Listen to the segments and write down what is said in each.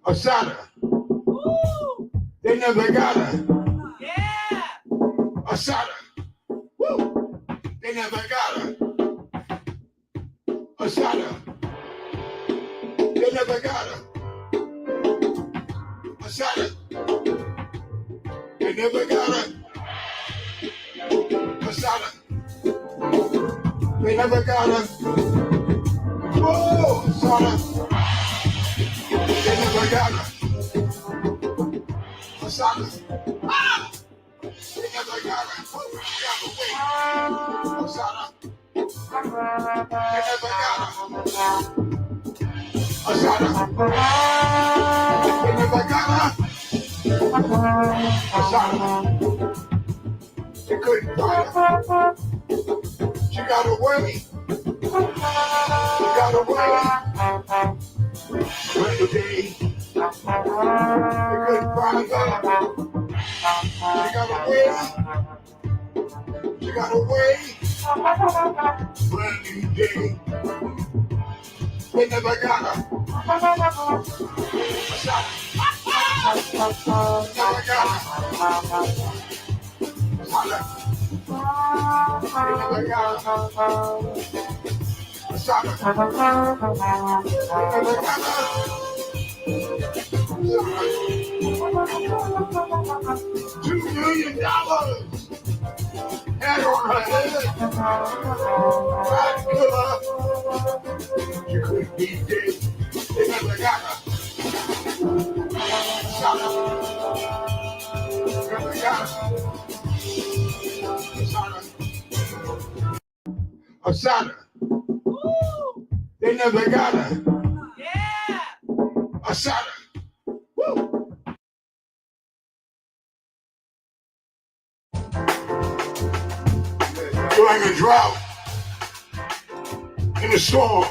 Assata. They never got her. Yeah. Assata. Woo. They never got her. Assata. They never got her. Assata. They never got her. Assata. They never got her. Whoa, Assata. They never got her. Assata. Ah! They never got her. Got away. Assata. They never got her. Assata. They never got her. Assata. They couldn't find her. She got away. She got away. When the day they couldn't find her. She got away. She got away. Brand new day. They never got her. Assata. Never got her. Assata. They never got her. Assata. They never got her. $2 million had on her head. Tried to kill her. She couldn't be dead. They never got her. Assata. Never got her. Assata. They never got her. Yeah. Assata. Woo. During a drought, in a storm,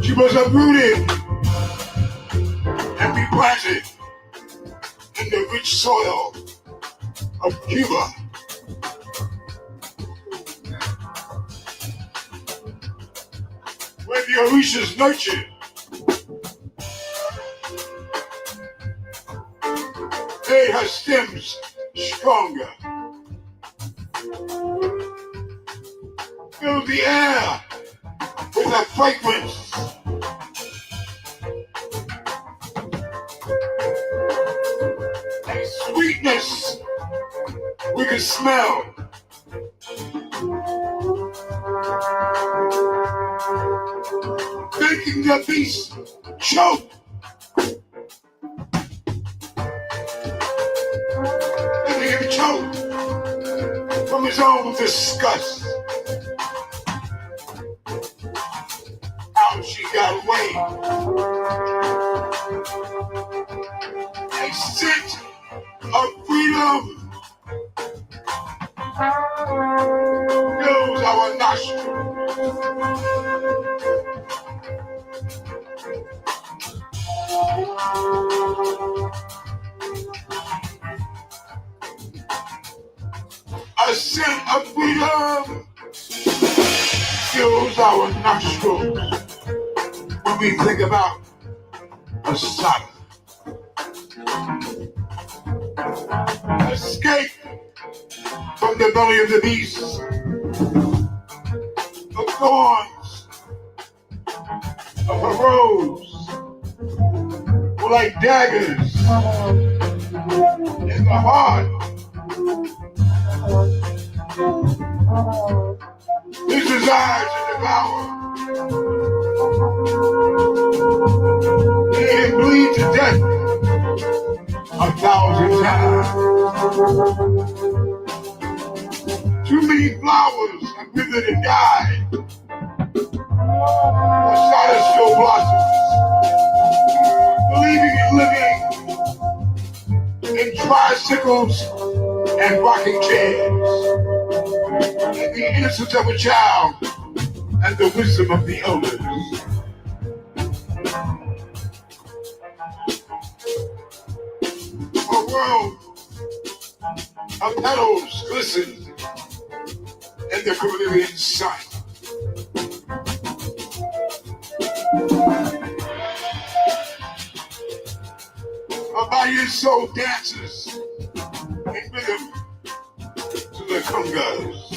she was uprooted and replanted in the rich soil of Cuba. Where the Orishas nurtured made her stems stronger. Filled the air with a fragrance. And sweetness we could smell. Making the beast choke. Making him choke from his own disgust. How she got away. A scent of freedom fills our nostrils. A scent of freedom fills our nostrils when we think about Assata. Escape from the belly of the beast. The thorns of her rose were like daggers in the heart. His desire to devour. Made him bleed to death 1,000 times. Too many flowers have withered and died. Assata still blossoms, believing in living in tricycles and rocking chairs, and the innocence of a child and the wisdom of the elders. A world of petals glistened in the Caribbean sun. by your soul dances in rhythm to the congas.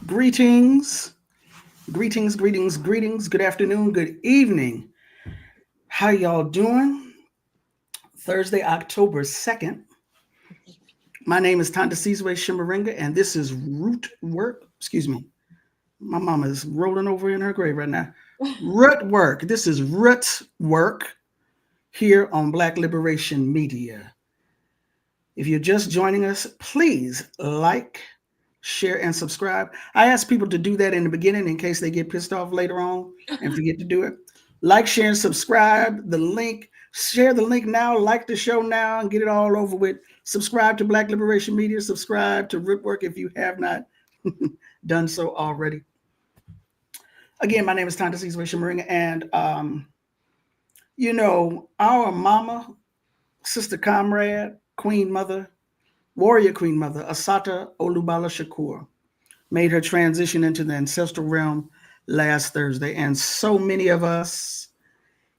Greetings. Good afternoon, good evening. How y'all doing? Thursday, October 2nd. My name is Tandasizwe Shimaringa, and this is Root Work. Excuse me. My mama is rolling over in her grave right now. Root Work. This is Root Work here on Black Liberation Media. If you're just joining us, please like, share, and subscribe. I ask people to do that in the beginning in case they get pissed off later on and forget to do it. Like, share, and subscribe. The link, share the link now, like the show now, and get it all over with. Subscribe to Black Liberation Media. Subscribe to Root Work if you have not done so already. Again, my name is Tandasizwe Shimaringa, and our mama, sister comrade, queen mother, warrior queen mother, Assata Shakur, made her transition into the ancestral realm last Thursday. And so many of us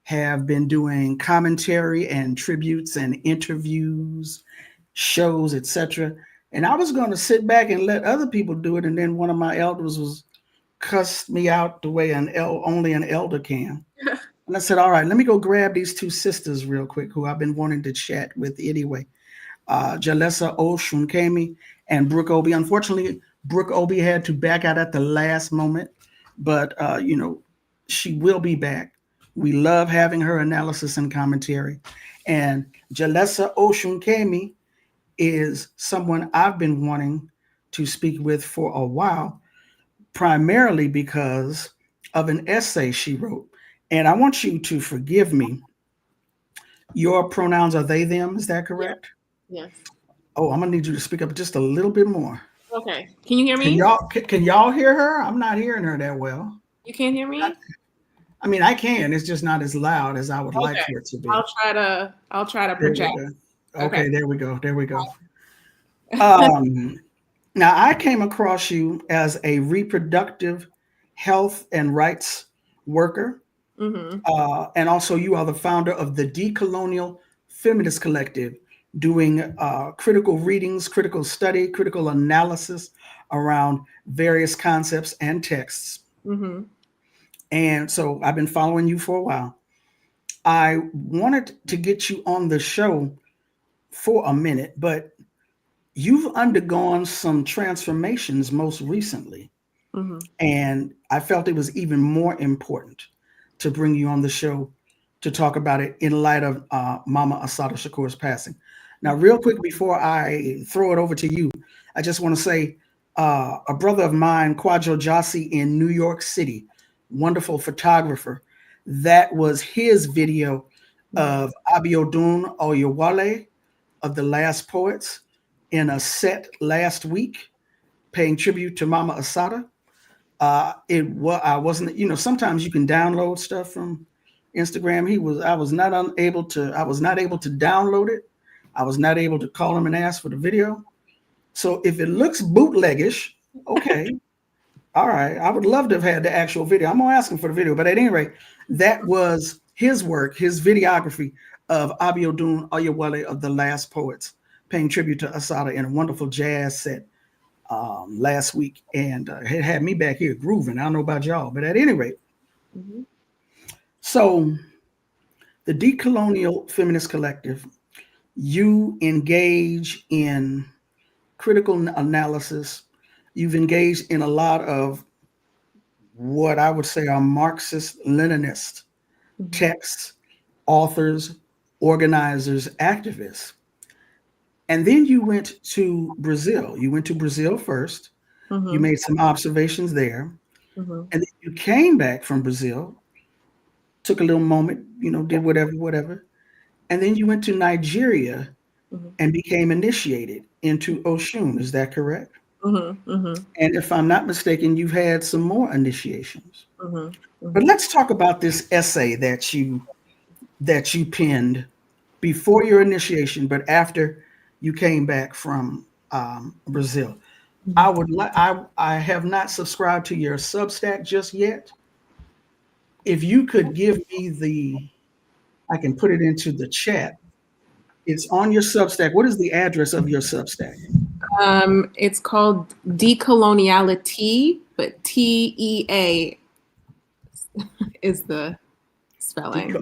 have been doing commentary and tributes and interviews, shows, etc. And I was going to sit back and let other people do it. And then one of my elders was cussed me out the way only an elder can. And I said, all right, let me go grab these two sisters real quick who I've been wanting to chat with anyway. Jalessah Òșúnkémi and Brooke, Obie. Unfortunately, Brooke, Obie had to back out at the last moment, but she will be back. We love having her analysis and commentary. And Jalessah Òșúnkémi is someone I've been wanting to speak with for a while, primarily because of an essay she wrote. And I want you to forgive me. Your pronouns are they, them. Is that correct? Yes. Oh, I'm gonna need you to speak up just a little bit more. Okay. Can you hear me? Can y'all hear her? I'm not hearing her that well. You can't hear me? I mean, I can. It's just not as loud as I would like for it to be. I'll try to project. Okay, there we go. Now, I came across you as a reproductive health and rights worker. Mm-hmm. And also you are the founder of the Decolonial Feminist Collective, doing critical readings, critical study, critical analysis around various concepts and texts. Mm-hmm. And so I've been following you for a while. I wanted to get you on the show for a minute, but you've undergone some transformations most recently. Mm-hmm. And I felt it was even more important to bring you on the show to talk about it in light of Mama Assata Shakur's passing. Now, real quick, before I throw it over to you, I just want to say a brother of mine, Kwadwo Jasi in New York City, wonderful photographer, that was his video of Abiodun Oyewale of the Last Poets in a set last week, paying tribute to Mama Assata. I wasn't, sometimes you can download stuff from Instagram. I was not able to download it. I was not able to call him and ask for the video. So if it looks bootleggish, okay. All right. I would love to have had the actual video. I'm gonna ask him for the video, but at any rate, that was his work, his videography of Abiodun Oyewale of the Last Poets, paying tribute to Assata in a wonderful jazz set last week, and it had me back here grooving. I don't know about y'all, but at any rate, So the Decolonial Feminist Collective, you engage in critical analysis. You've engaged in a lot of what I would say are Marxist-Leninist texts, authors, organizers, activists. And then you went to Brazil. You went to Brazil first. You made some observations there. And then you came back from Brazil, took a little moment, did whatever. And then you went to Nigeria and became initiated into Òșún. Is that correct? And if I'm not mistaken, you've had some more initiations. But let's talk about this essay that you penned before your initiation, but after you came back from Brazil. I have not subscribed to your Substack just yet. If you could give me I can put it into the chat. It's on your Substack. What is the address of your Substack? It's called Decoloniality, but TEA is the spelling.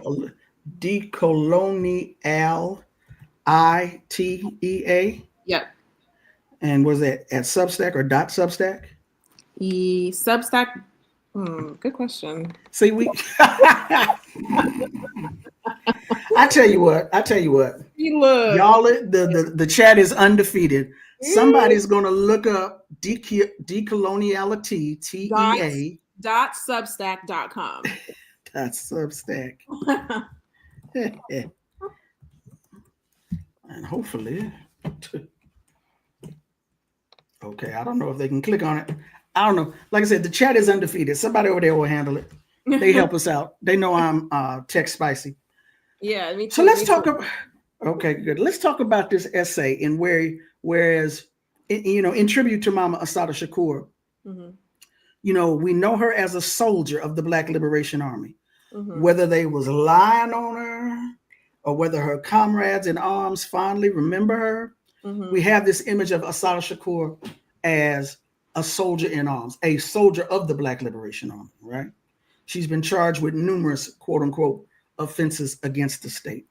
Decolonial ITEA. Yep. And was that at Substack or .Substack? Substack. Good question. See, I tell you what. Look. Y'all, the chat is undefeated. Somebody's gonna look up decoloniality, TEA. .substack.com. That's Substack. And hopefully, okay, I don't know if they can click on it. I don't know. Like I said, the chat is undefeated. Somebody over there will handle it. They help us out. They know I'm tech spicy. Yeah, me too. So let's talk about. Okay, good. Let's talk about this essay and whereas in tribute to Mama Assata Shakur, we know her as a soldier of the Black Liberation Army. Whether they was lying on her or whether her comrades in arms fondly remember her, we have this image of Assata Shakur as a soldier in arms, a soldier of the Black Liberation Army, right? She's been charged with numerous quote unquote offenses against the state.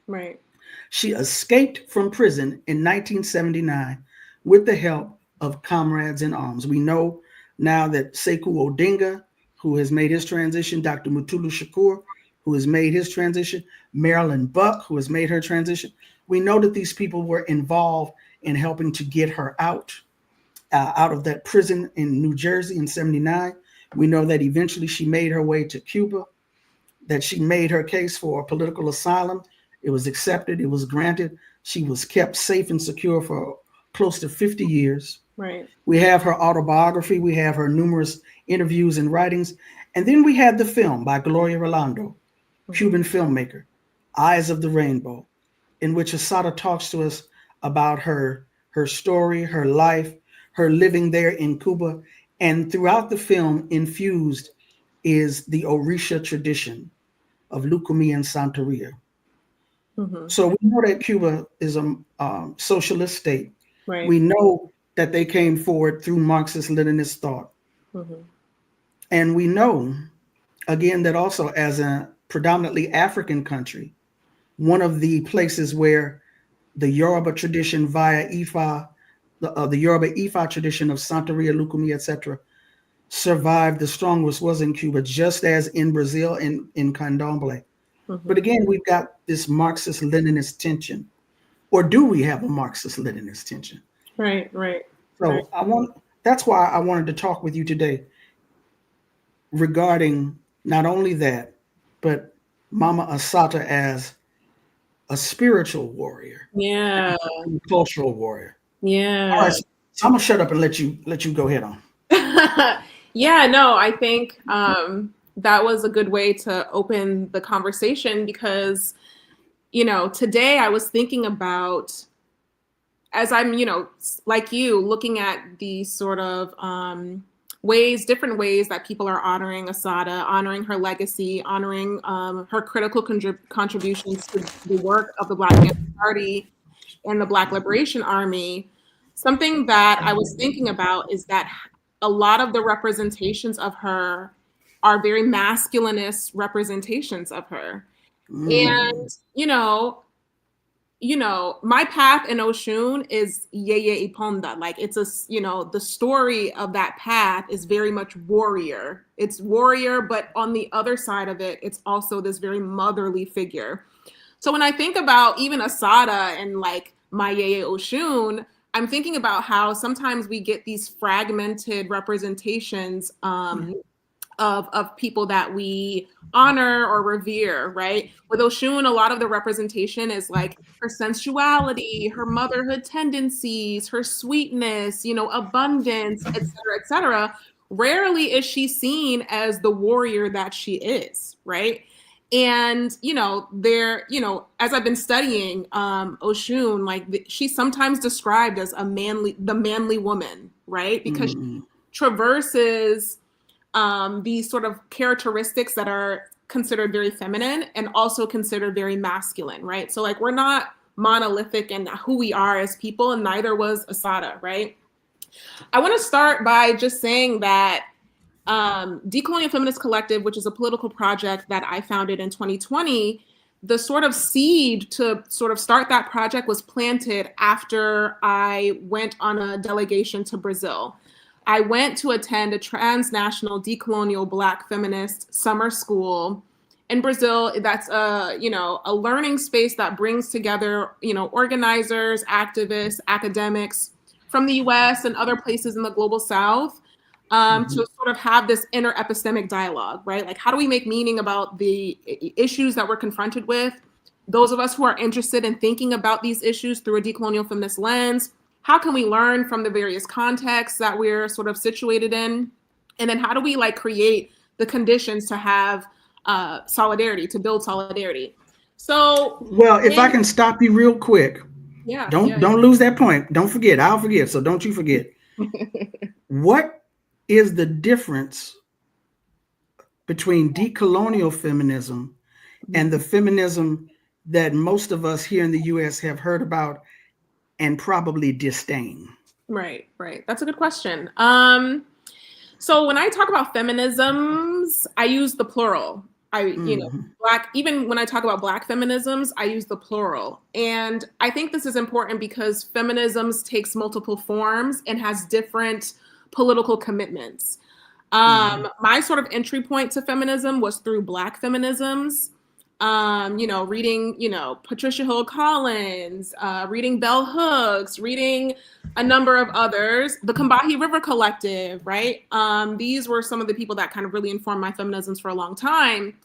Right. She escaped from prison in 1979 with the help of comrades in arms. We know now that Sekou Odinga, who has made his transition, Dr. Mutulu Shakur, who has made his transition, Marilyn Buck, who has made her transition. We know that these people were involved in helping to get her out of that prison in New Jersey in 79. We know that eventually she made her way to Cuba, that she made her case for political asylum. It was accepted. It was granted. She was kept safe and secure for close to 50 years. Right. We have her autobiography. We have her numerous interviews and writings. And then we had the film by Gloria Rolando, Cuban filmmaker, Eyes of the Rainbow, in which Assata talks to us about her story, her life, her living there in Cuba. And throughout the film, infused is the Orisha tradition of Lukumi and Santeria. So we know that Cuba is a socialist state. Right. We know that they came forward through Marxist-Leninist thought. And we know, again, that also as a predominantly African country, one of the places where the Yoruba tradition via Ifa, the Yoruba Ifa tradition of Santeria, Lukumi, etc., survived the strongest was in Cuba, just as in Brazil and in Candomblé. But again, we've got this Marxist-Leninist tension. Or do we have a Marxist-Leninist tension? Right. So that's why I wanted to talk with you today regarding not only that, but Mama Assata as a spiritual warrior. Yeah. A cultural warrior. Yeah. All right, so I'm gonna shut up and let you go ahead on. Yeah, no, I think that was a good way to open the conversation because, today I was thinking about, as I'm, like you, looking at these sort of different ways that people are honoring Assata, honoring her legacy, honoring her critical contributions to the work of the Black Panther Party and the Black Liberation Army. Something that I was thinking about is that a lot of the representations of her are very masculinist representations of her. And, my path in Òṣún is Yeye Iponda. Like it's the story of that path is very much warrior. It's warrior, but on the other side of it, it's also this very motherly figure. So when I think about even Assata and like my Yeye Òṣún, I'm thinking about how sometimes we get these fragmented representations of people that we honor or revere, right? With Òṣún, a lot of the representation is like her sensuality, her motherhood tendencies, her sweetness, abundance, et cetera, et cetera. Rarely is she seen as the warrior that she is, right? And, they're, as I've been studying Òșún, like she's sometimes described as the manly woman, right? Because she traverses these sort of characteristics that are considered very feminine and also considered very masculine, right? So like we're not monolithic in who we are as people, and neither was Assata, right? I want to start by just saying that Decolonial Feminist Collective, which is a political project that I founded in 2020, the sort of seed to sort of start that project was planted after I went on a delegation to Brazil. I went to attend a transnational decolonial Black feminist summer school in Brazil. That's a learning space that brings together, organizers, activists, academics from the US and other places in the global South to sort of have this inter-epistemic dialogue, right? Like, how do we make meaning about the issues that we're confronted with? Those of us who are interested in thinking about these issues through a decolonial feminist lens, how can we learn from the various contexts that we're sort of situated in? And then how do we like create the conditions to have solidarity, to build solidarity? So, well, if I can stop you real quick, don't lose that point. Don't forget, I'll forget. So don't you forget. What is the difference between decolonial feminism and the feminism that most of us here in the US have heard about and probably disdain? Right. That's a good question. So when I talk about feminisms, I use the plural. Black, even when I talk about Black feminisms, I use the plural. And I think this is important because feminisms takes multiple forms and has different political commitments. My sort of entry point to feminism was through Black feminisms. Reading, Patricia Hill Collins, reading Bell Hooks, reading a number of others, the Combahee River Collective, right? These were some of the people that kind of really informed my feminisms for a long time.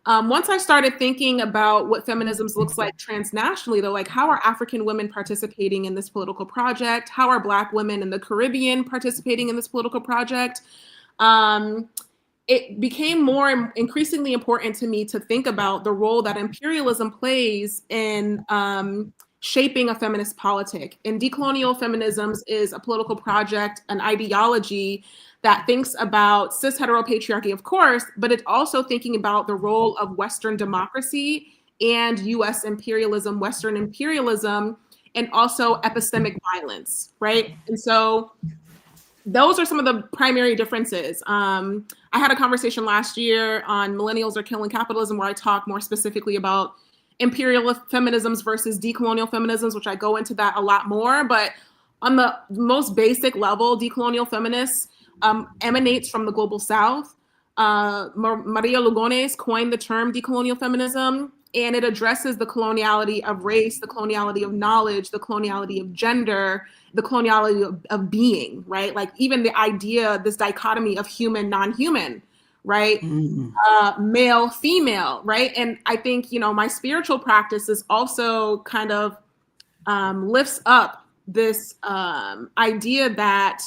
Once I started thinking about what feminisms looks like transnationally, though, like how are African women participating in this political project? How are Black women in the Caribbean participating in this political project? It became more increasingly important to me to think about the role that imperialism plays in shaping a feminist politic. And decolonial feminisms is a political project, an ideology that thinks about cis heteropatriarchy, of course, but it's also thinking about the role of Western democracy and US imperialism, Western imperialism, and also epistemic violence, right? And so those are some of the primary differences. I had a conversation last year on Millennials Are Killing Capitalism, where I talk more specifically about imperial feminisms versus decolonial feminisms, which I go into that a lot more. But on the most basic level, decolonial feminists emanates from the global South. Maria Lugones coined the term decolonial feminism, and it addresses the coloniality of race, the coloniality of knowledge, the coloniality of gender, the coloniality of being, right? Like even the idea, this dichotomy of human, non-human, right? Male, female, right? And I think, my spiritual practice is also kind of lifts up this idea that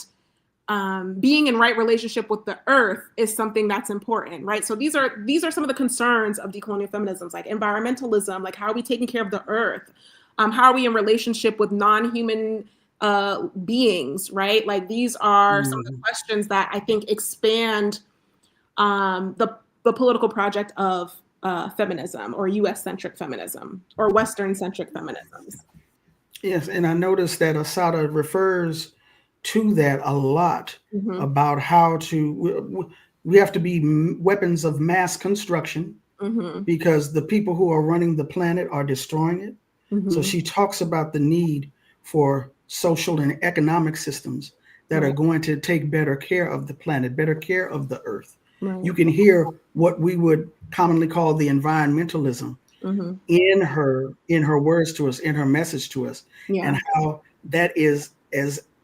being in right relationship with the earth is something that's important, right? So these are some of the concerns of decolonial feminisms, like environmentalism, like how are we taking care of the earth? How are we in relationship with non-human beings, right? Like these are some of the questions that I think expand the political project of feminism, or US-centric feminism, or Western-centric feminisms. Yes, and I noticed that Assata refers to that a lot, about how we have to be weapons of mass construction, because the people who are running the planet are destroying it. So she talks about the need for social and economic systems that are going to take better care of the planet, better care of the earth. You can hear what we would commonly call the environmentalism in her words to us, in her message to us, and how that is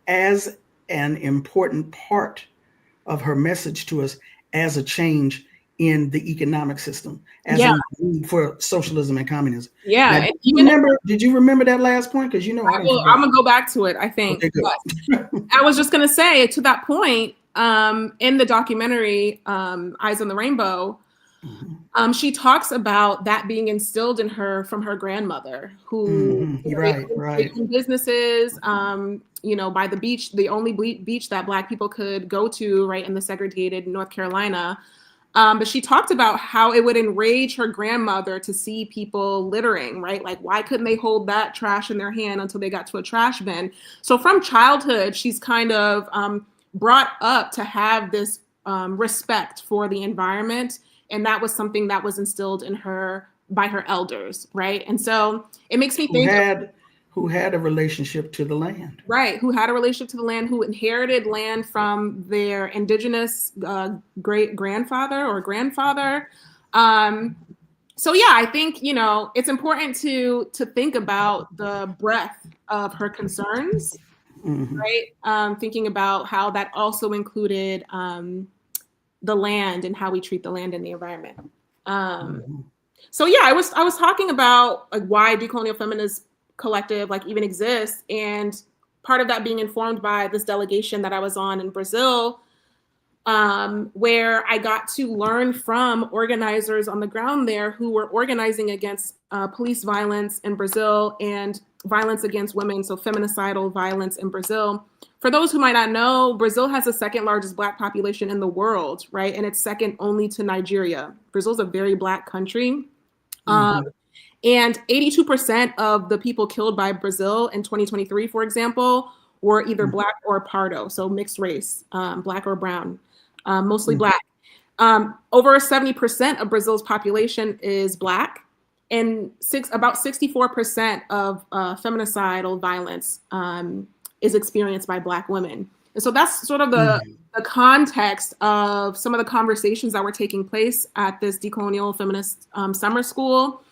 as an important part of her message to us as a change in the economic system, as a need for socialism and communism. Yeah. Now, did you remember that last point? Because I'm gonna go back to it, I think. Okay, I was just gonna say, to that point, in the documentary Eyes on the Rainbow, She talks about that being instilled in her from her grandmother, who Right. owned businesses, by the beach, the only beach that Black people could go to, right, in the segregated North Carolina. But she talked about how it would enrage her grandmother to see people littering, right? Like, why couldn't they hold that trash in their hand until they got to a trash bin? So from childhood, she's kind of brought up to have this respect for the environment. And that was something that was instilled in her by her elders, right? And so it makes me think who had a relationship to the land. Right, who had a relationship to the land, who inherited land from their indigenous great-grandfather or grandfather. So yeah, I think, it's important to think about the breadth of her concerns, right? Thinking about how that also included the land and how we treat the land and the environment. So yeah, I was talking about like why Decolonial Feminist Collective like even exists, and part of that being informed by this delegation that I was on in Brazil, where I got to learn from organizers on the ground there who were organizing against police violence in Brazil and violence against women, so feminicidal violence in Brazil. For those who might not know, Brazil has the second largest Black population in the world, right? And it's second only to Nigeria. Brazil's a very Black country. And 82% of the people killed by Brazil in 2023, for example, were either Black or Pardo, so mixed race, Black or brown, mostly Black. Over 70% of Brazil's population is Black, and about 64% of feminicidal violence is experienced by Black women. And so that's sort of the context of some of the conversations that were taking place at this Decolonial Feminist summer school.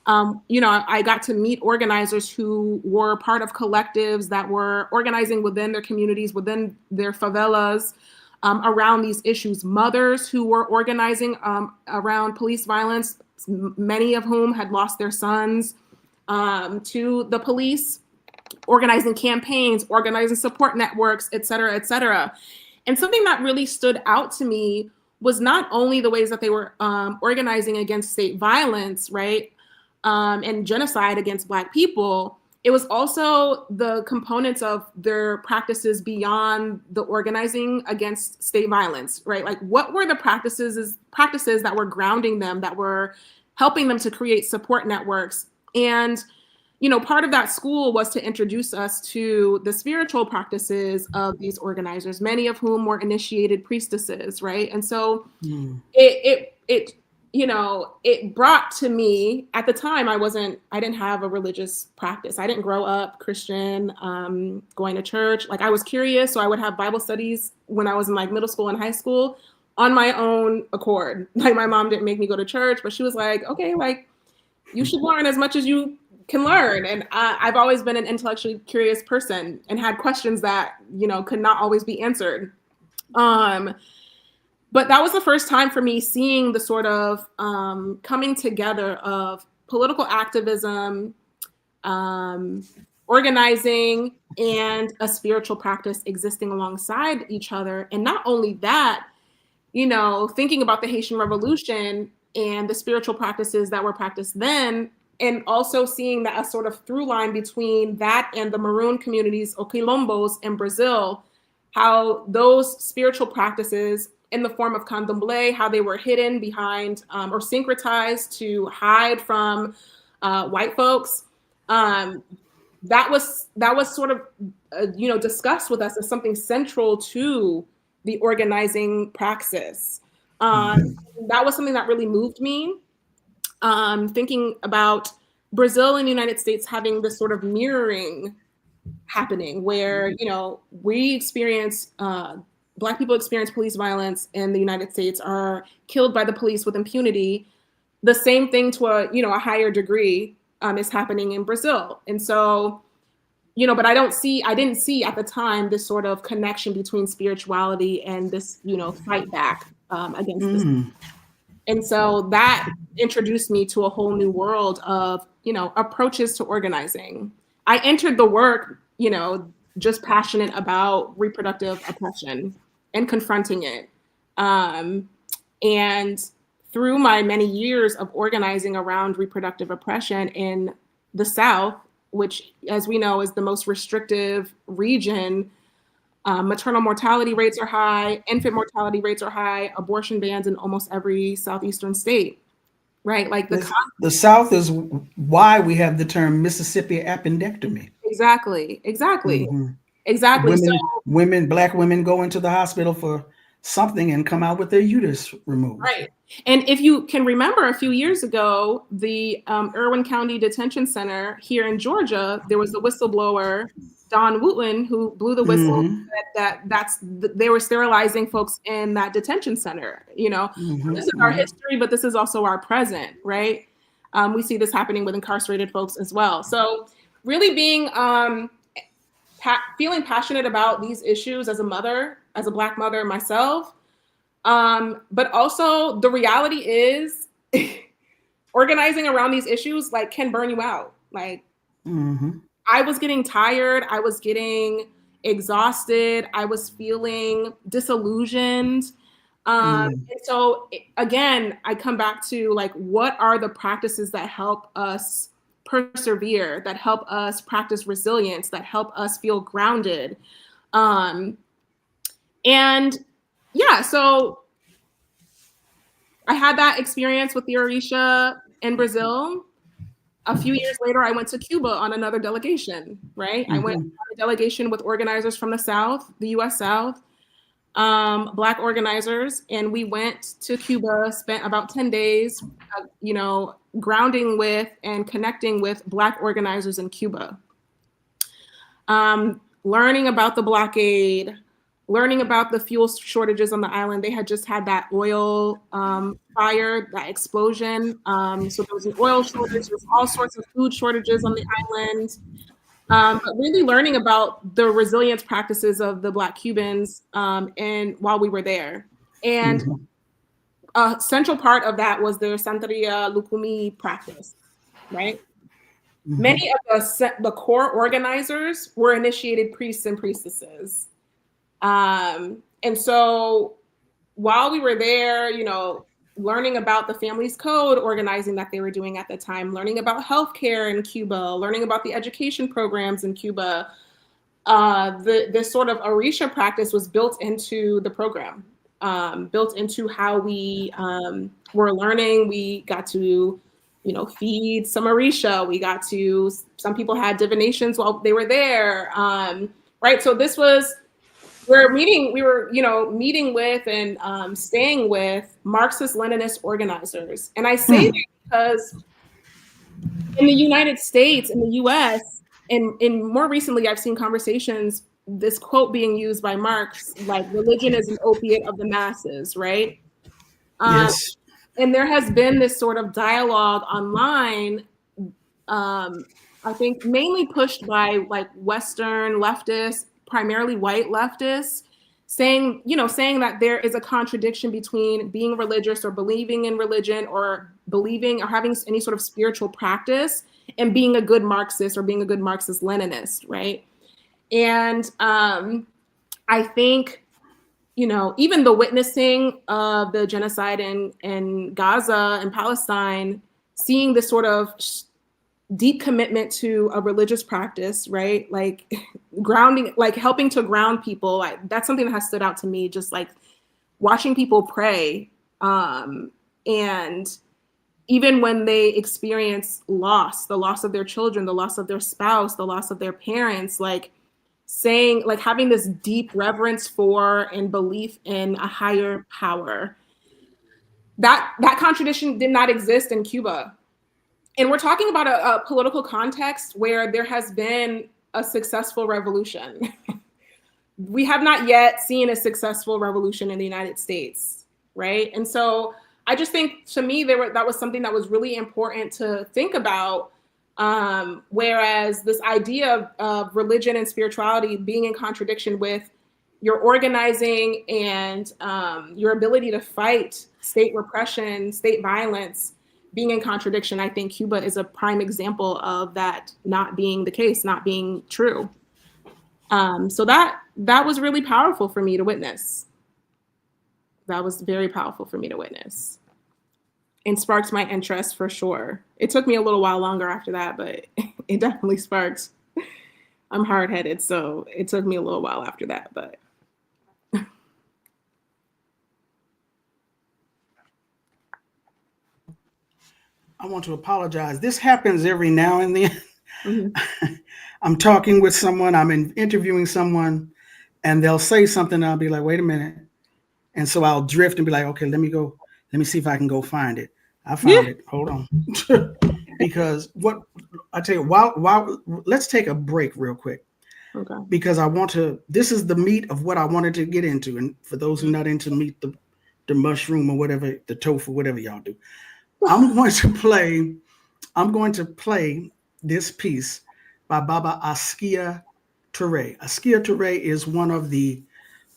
I got to meet organizers who were part of collectives that were organizing within their communities, within their favelas, around these issues. Mothers who were organizing around police violence, many of whom had lost their sons to the police, organizing campaigns, organizing support networks, et cetera, et cetera. And something that really stood out to me was not only the ways that they were organizing against state violence, right? And genocide against Black people, it was also the components of their practices beyond the organizing against state violence, right? Like, what were the practices that were grounding them, that were helping them to create support networks? And, part of that school was to introduce us to the spiritual practices of these organizers, many of whom were initiated priestesses, right? And so it brought to me, at the time, I didn't have a religious practice. I didn't grow up Christian, going to church. Like, I was curious, so I would have Bible studies when I was in like middle school and high school on my own accord. Like, my mom didn't make me go to church, but she was like, okay, like, you should learn as much as you can learn. And I've always been an intellectually curious person and had questions that, could not always be answered. But that was the first time for me seeing the sort of coming together of political activism, organizing, and a spiritual practice existing alongside each other. And not only that, thinking about the Haitian Revolution and the spiritual practices that were practiced then, and also seeing that a sort of through line between that and the Maroon communities, or Quilombos in Brazil, how those spiritual practices in the form of candomblé, how they were hidden behind or syncretized to hide from white folks. That was sort of, discussed with us as something central to the organizing praxis. That was something that really moved me. Thinking about Brazil and the United States having this sort of mirroring happening where, we experience, Black people experience police violence in the United States, are killed by the police with impunity. The same thing to a higher degree is happening in Brazil. And so, but I didn't see at the time this sort of connection between spirituality and this, fight back against this. And so that introduced me to a whole new world of, approaches to organizing. I entered the work, just passionate about reproductive oppression and confronting it. And through my many years of organizing around reproductive oppression in the South, which, as we know, is the most restrictive region, maternal mortality rates are high, infant mortality rates are high, abortion bans in almost every southeastern state, right? Like the South is why we have the term Mississippi appendectomy. Exactly. Mm-hmm. Exactly. Black women go into the hospital for something and come out with their uterus removed. Right. And if you can remember a few years ago, the Irwin County Detention Center here in Georgia, there was the whistleblower, Don Wooten, who blew the whistle they were sterilizing folks in that detention center. You know, this is our history, but this is also our present, right? We see this happening with incarcerated folks as well. So really being feeling passionate about these issues as a mother, as a Black mother myself, but also the reality is organizing around these issues like can burn you out. Like I was getting tired, I was getting exhausted, I was feeling disillusioned. And so again, I come back to like, what are the practices that help us persevere, that help us practice resilience, that help us feel grounded? And yeah, so I had that experience with the Orisha in Brazil. A few years later, I went to Cuba on another delegation, right? I went on a delegation with organizers from the South, the US South, Black organizers, and we went to Cuba, spent about 10 days, grounding with and connecting with Black organizers in Cuba. Learning about the blockade, learning about the fuel shortages on the island. They had just had that oil fire, that explosion. So there was an oil shortage, there was all sorts of food shortages on the island. But really learning about the resilience practices of the Black Cubans and while we were there. And a central part of that was their Santeria Lukumi practice, right? Many of the core organizers were initiated priests and priestesses. And so while we were there, learning about the Family's Code organizing that they were doing at the time, learning about healthcare in Cuba, learning about the education programs in Cuba, this sort of Orisha practice was built into the program, built into how we were learning. We got to, feed some Orisha. Some people had divinations while they were there, right? So this was, we were meeting with and staying with Marxist-Leninist organizers. And I say that because in the United States, in the US, and more recently, I've seen conversations, this quote being used by Marx, like, religion is an opiate of the masses, right? Yes. And there has been this sort of dialogue online, I think mainly pushed by like Western leftists, primarily white leftists, saying that there is a contradiction between being religious or believing in religion or believing or having any sort of spiritual practice and being a good Marxist or being a good Marxist-Leninist, right? And I think, even the witnessing of the genocide in Gaza and Palestine, seeing this sort of deep commitment to a religious practice, right? Like grounding, like helping to ground people. That's something that has stood out to me, just like watching people pray. And even when they experience loss, the loss of their children, the loss of their spouse, the loss of their parents, like saying, like having this deep reverence for and belief in a higher power. That contradiction did not exist in Cuba. And we're talking about a political context where there has been a successful revolution. We have not yet seen a successful revolution in the United States, right? And so I just think, to me, that was something that was really important to think about. Whereas this idea of religion and spirituality being in contradiction with your organizing and your ability to fight state repression, state violence, being in contradiction, I think Cuba is a prime example of that not being the case, not being true. So that was really powerful for me to witness. That was very powerful for me to witness. and sparked my interest for sure. It took me a little while longer after that, but it definitely sparked. I'm hard-headed, so it took me a little while after that, but. I want to apologize. This happens every now and then. Mm-hmm. I'm talking with someone, interviewing someone, and they'll say something, and I'll be like, wait a minute. And so I'll drift and be like, okay, let me see if I can go find it. I found it. Hold on. Because what I tell you, while let's take a break real quick. Okay. Because this is the meat of what I wanted to get into. And for those who are not into meat, the mushroom or whatever, the tofu, whatever y'all do. I'm going to play this piece by Baba Askia Touré. Askia Touré is one of the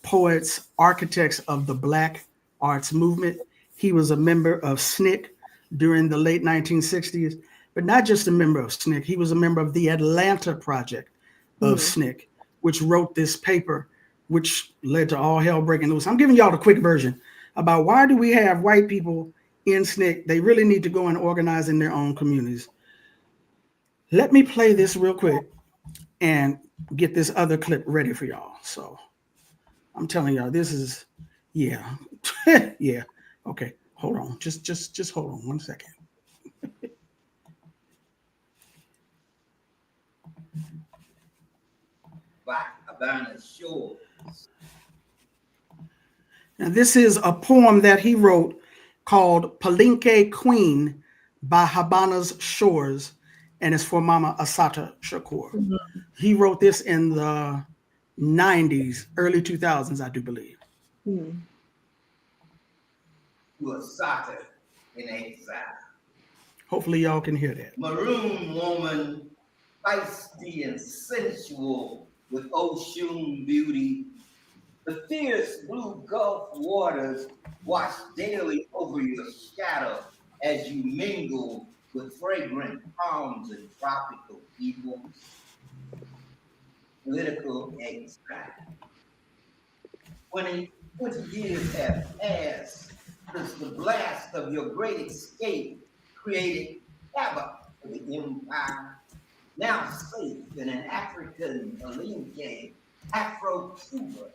poets, architects of the Black arts movement. He was a member of SNCC during the late 1960s, but not just a member of SNCC. He was a member of the Atlanta Project of SNCC, which wrote this paper, which led to all hell breaking loose. I'm giving y'all the quick version about why do we have white people in SNCC. They really need to go and organize in their own communities. Let me play this real quick and get this other clip ready for y'all. So I'm telling y'all, this is, yeah. Yeah. Okay. Hold on. Just hold on 1 second. By Havana Shores. Now, this is a poem that he wrote called Palenque Queen by Havana's Shores, and it's for Mama Assata Shakur. Mm-hmm. He wrote this in the 90s, early 2000s, I do believe. Mm-hmm. To Assata in exile. Hopefully y'all can hear that. Maroon woman, feisty and sensual with Òșún beauty. The fierce blue Gulf waters wash daily over your shadow as you mingle with fragrant palms and tropical peoples. Political exile. 20 years have passed since the blast of your great escape created havoc for the empire. Now safe in an African Palenque, Afro-Cuba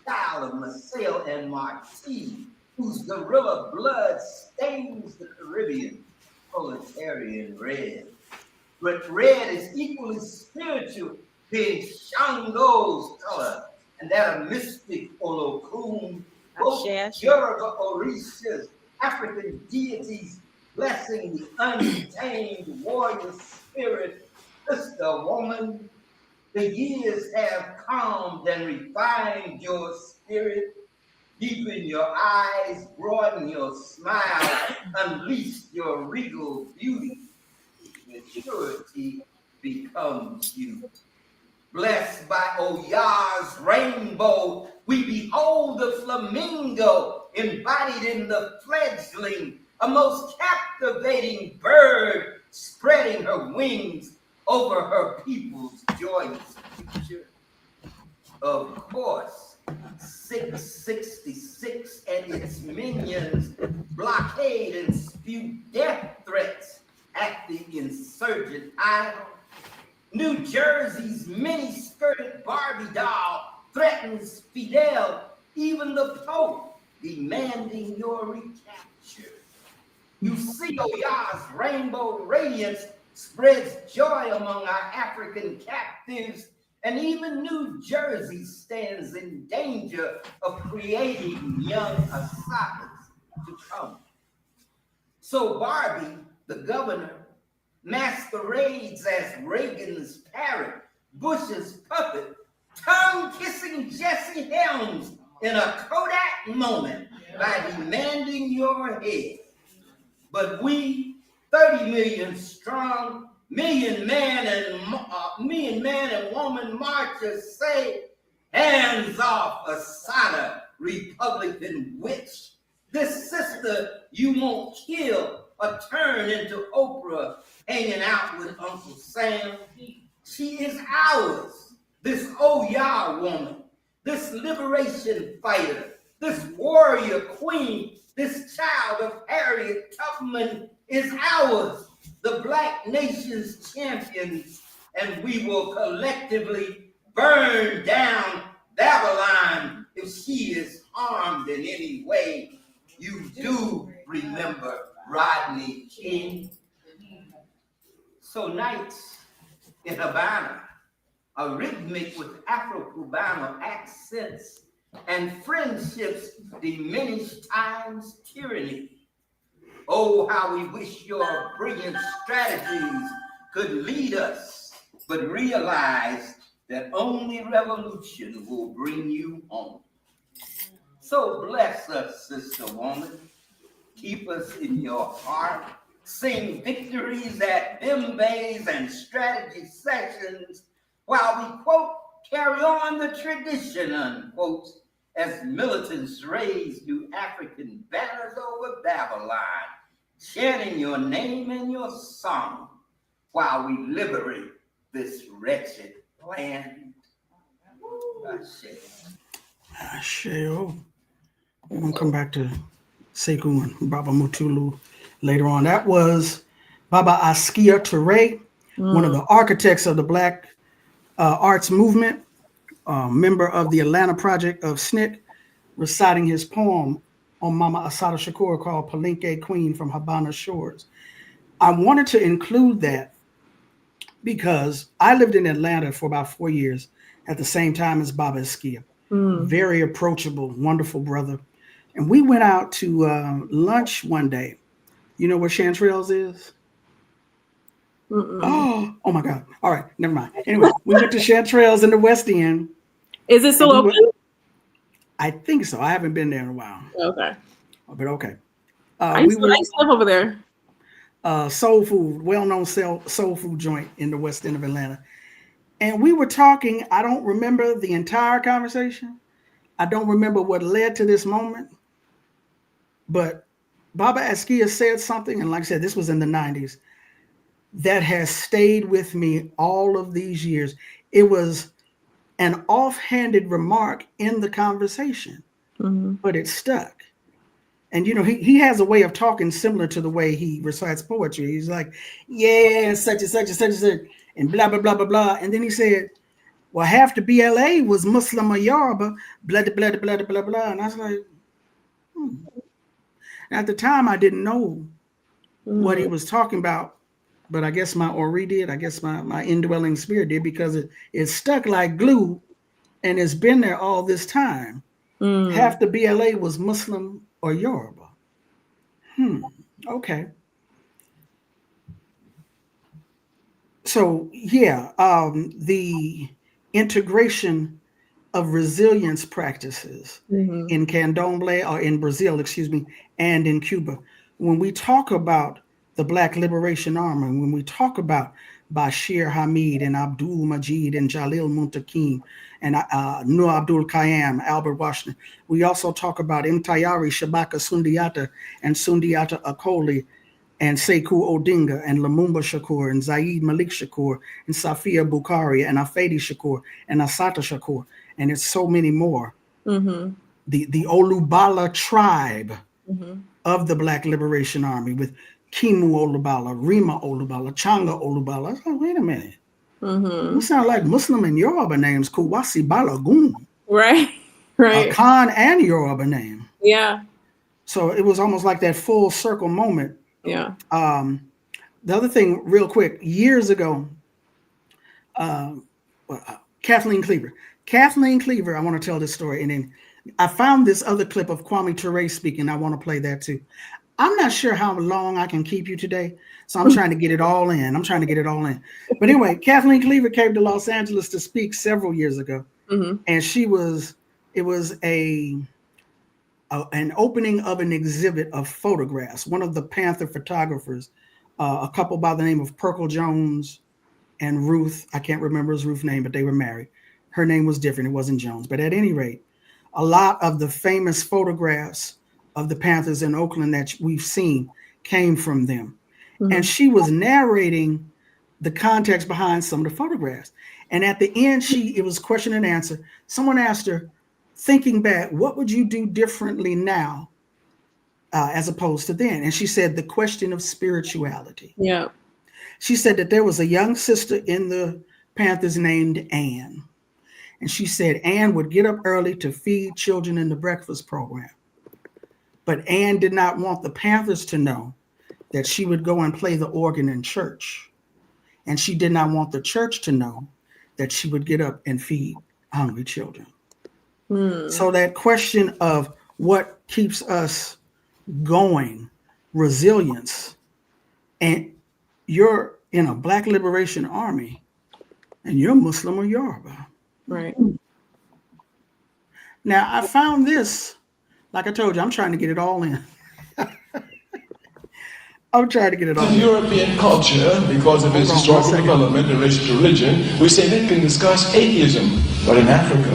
style of Marcel and Marti, whose guerrilla blood stains the Caribbean proletarian red. But red is equally spiritual, being Shango's color, and that of mystic Olokun, both Yoruba Orishas, African deities, blessing the untamed warrior spirit. Sister woman, the years have calmed and refined your spirit, deepen your eyes, broaden your smile, unleash your regal beauty. Maturity becomes you. Blessed by Oya's rainbow, we behold the flamingo embodied in the fledgling, a most captivating bird spreading her wings over her people's joyous future. Of course, 666 and its minions blockade and spew death threats at the insurgent isle. New Jersey's mini-skirted Barbie doll threatens Fidel, even the Pope, demanding your recapture. You see Oya's rainbow radiance spreads joy among our African captives, and even New Jersey stands in danger of creating young Assatas to come. So Barbie, the governor, masquerades as Reagan's parrot, Bush's puppet, tongue-kissing Jesse Helms in a Kodak moment by demanding your head. But we, 30 million strong, million man and woman marchers say, hands off Assata, Republican witch. This sister you won't kill or turn into Oprah hanging out with Uncle Sam. She is ours, this Oya woman, this liberation fighter, this warrior queen, This child of Harriet Tubman is ours, the Black nation's champions, and we will collectively burn down Babylon if she is harmed in any way. You do remember Rodney King. So nights in Havana are rhythmic with Afro-Cubano accents, and friendships diminish time's tyranny. Oh, how we wish your brilliant strategies could lead us, but realize that only revolution will bring you home. So bless us, sister woman. Keep us in your heart. Sing victories at Bimbays and strategy sessions while we, quote, carry on the tradition, unquote, as militants raise new African banners over Babylon, chanting your name and your song while we liberate this wretched land. Ashe. We're going to come back to Sekou and Baba Mutulu later on. That was Baba Askia Touré, one of the architects of the Black arts movement, member of the Atlanta Project of SNCC, reciting his poem on Mama Assata Shakur called Palenque Queen from Havana Shores. I wanted to include that because I lived in Atlanta for about 4 years at the same time as Baba Askia. Very approachable, wonderful brother. And we went out to lunch one day. You know where Chanterelles is? Oh my God. All right, never mind. Anyway, we went to Chanterelles in the West End. Is it still open? I think so. I haven't been there in a while. Okay. But okay. I used to live over there. Soul food, well-known soul food joint in the West End of Atlanta. And we were talking. I don't remember the entire conversation. I don't remember what led to this moment. But Baba Askia said something, and like I said, this was in the 90s, that has stayed with me all of these years. It was an offhanded remark in the conversation, but it stuck. And, you know, he has a way of talking similar to the way he recites poetry. He's like, yeah, such and such and such and such, and blah, blah, blah, blah, blah. And then he said, well, half the BLA was Muslim or Yoruba, blah, blah, blah, blah, blah, blah. And I was like, At the time, I didn't know what he was talking about, but I guess my Ori did. I guess my indwelling spirit did, because it stuck like glue, and it's been there all this time. Half the BLA was Muslim or Yoruba. Okay. So yeah, the integration of resilience practices in Candomblé, or in Brazil, excuse me, and in Cuba. When we talk about the Black Liberation Army, when we talk about Bashir Hamid and Abdul Majid and Jalil Muntakim and Nur Abdul Qayyam, Albert Washington, we also talk about Mtayari Shabaka Sundiata and Sundiata Akoli and Sekou Odinga and Lumumba Shakur and Zaid Malik Shakur and Safia Bukhari and Afedi Shakur and Assata Shakur, and it's so many more. The Olubala tribe of the Black Liberation Army, with Kimu Olubala, Rima Olubala, Changa Olubala. I was like, wait a minute. You sound like Muslim and Yoruba names, Kuwasi Balagoon. Right. A Khan and Yoruba name. Yeah. So it was almost like that full circle moment. Yeah. The other thing, real quick, years ago, Kathleen Cleaver. I want to tell this story. And then I found this other clip of Kwame Ture speaking. I want to play that too. I'm not sure how long I can keep you today, so I'm trying to get it all in. But anyway, Kathleen Cleaver came to Los Angeles to speak several years ago. And it was an opening of an exhibit of photographs. One of the Panther photographers, a couple by the name of Perkle Jones and Ruth, I can't remember his Ruth name, but they were married. Her name was different. It wasn't Jones. But at any rate, a lot of the famous photographs of the Panthers in Oakland that we've seen came from them. And she was narrating the context behind some of the photographs. And at the end, it was question and answer. Someone asked her, thinking back, what would you do differently now as opposed to then. And she said the question of spirituality. Yeah. She said that there was a young sister in the Panthers named Ann. And she said Ann would get up early to feed children in the breakfast program. But Ann did not want the Panthers to know that she would go and play the organ in church. And she did not want the church to know that she would get up and feed hungry children. So that question of what keeps us going, resilience, and you're in a Black Liberation Army and you're Muslim or Yoruba. Right. Now, I found this, like I told you, I'm trying to get it all in. I'm trying to get it all in. European culture, because of its historical development in relation to religion, we say they can discuss atheism, but in Africa,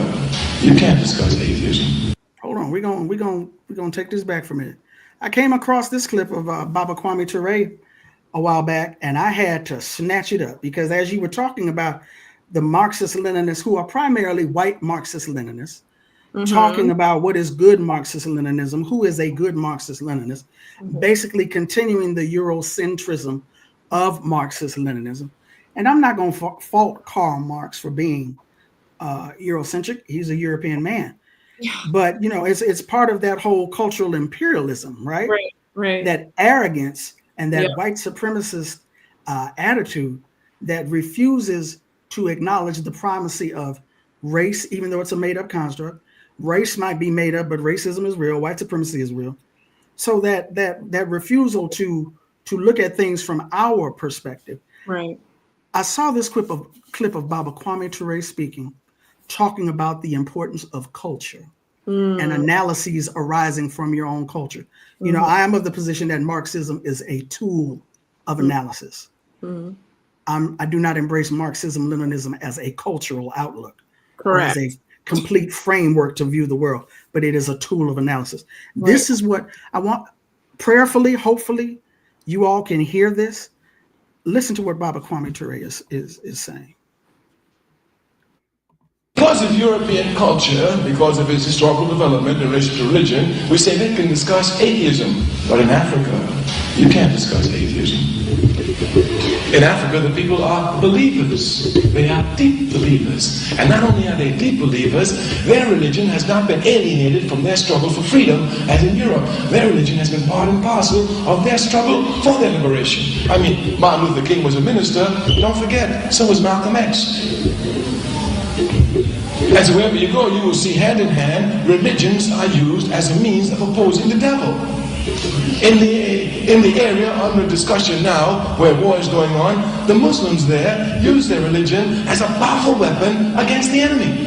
you can't discuss atheism. Hold on, we're gonna take this back for a minute. I came across this clip of Baba Kwame Ture a while back, and I had to snatch it up because as you were talking about the Marxist-Leninists, who are primarily white Marxist-Leninists, talking about what is good Marxist-Leninism, who is a good Marxist-Leninist, basically continuing the Eurocentrism of Marxist-Leninism. And I'm not going to fault Karl Marx for being Eurocentric. He's a European man. Yeah. But, you know, it's part of that whole cultural imperialism, right? Right. That arrogance and that white supremacist attitude that refuses to acknowledge the primacy of race, even though it's a made-up construct. Race might be made up, but racism is real. White supremacy is real. So that refusal to look at things from our perspective. Right. I saw this clip of Baba Kwame Ture speaking, talking about the importance of culture and analyses arising from your own culture. You know, I am of the position that Marxism is a tool of analysis. I do not embrace Marxism-Leninism as a cultural outlook. Correct. Or as a complete framework to view the world, but it is a tool of analysis. Right. This is what I want. Prayerfully, hopefully, you all can hear this. Listen to what Baba Kwame Ture is saying. Because of European culture, because of its historical development in relation to religion, we say they can discuss atheism, but in Africa, you can't discuss atheism. In Africa, the people are believers. They are deep believers. And not only are they deep believers, their religion has not been alienated from their struggle for freedom, as in Europe. Their religion has been part and parcel of their struggle for their liberation. I mean, Martin Luther King was a minister. Don't forget, so was Malcolm X. And so wherever you go, you will see hand in hand, religions are used as a means of opposing the devil. In the area under discussion now, where war is going on, the Muslims there use their religion as a powerful weapon against the enemy.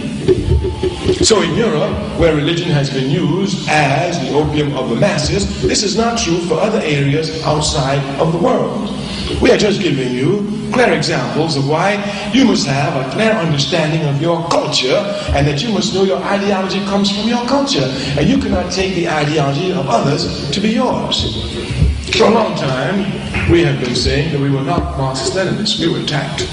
So in Europe, where religion has been used as the opium of the masses, this is not true for other areas outside of the world. We are just giving you clear examples of why you must have a clear understanding of your culture, and that you must know your ideology comes from your culture, and you cannot take the ideology of others to be yours. For a long time, we have been saying that we were not Marxist-Leninists. We were attacked.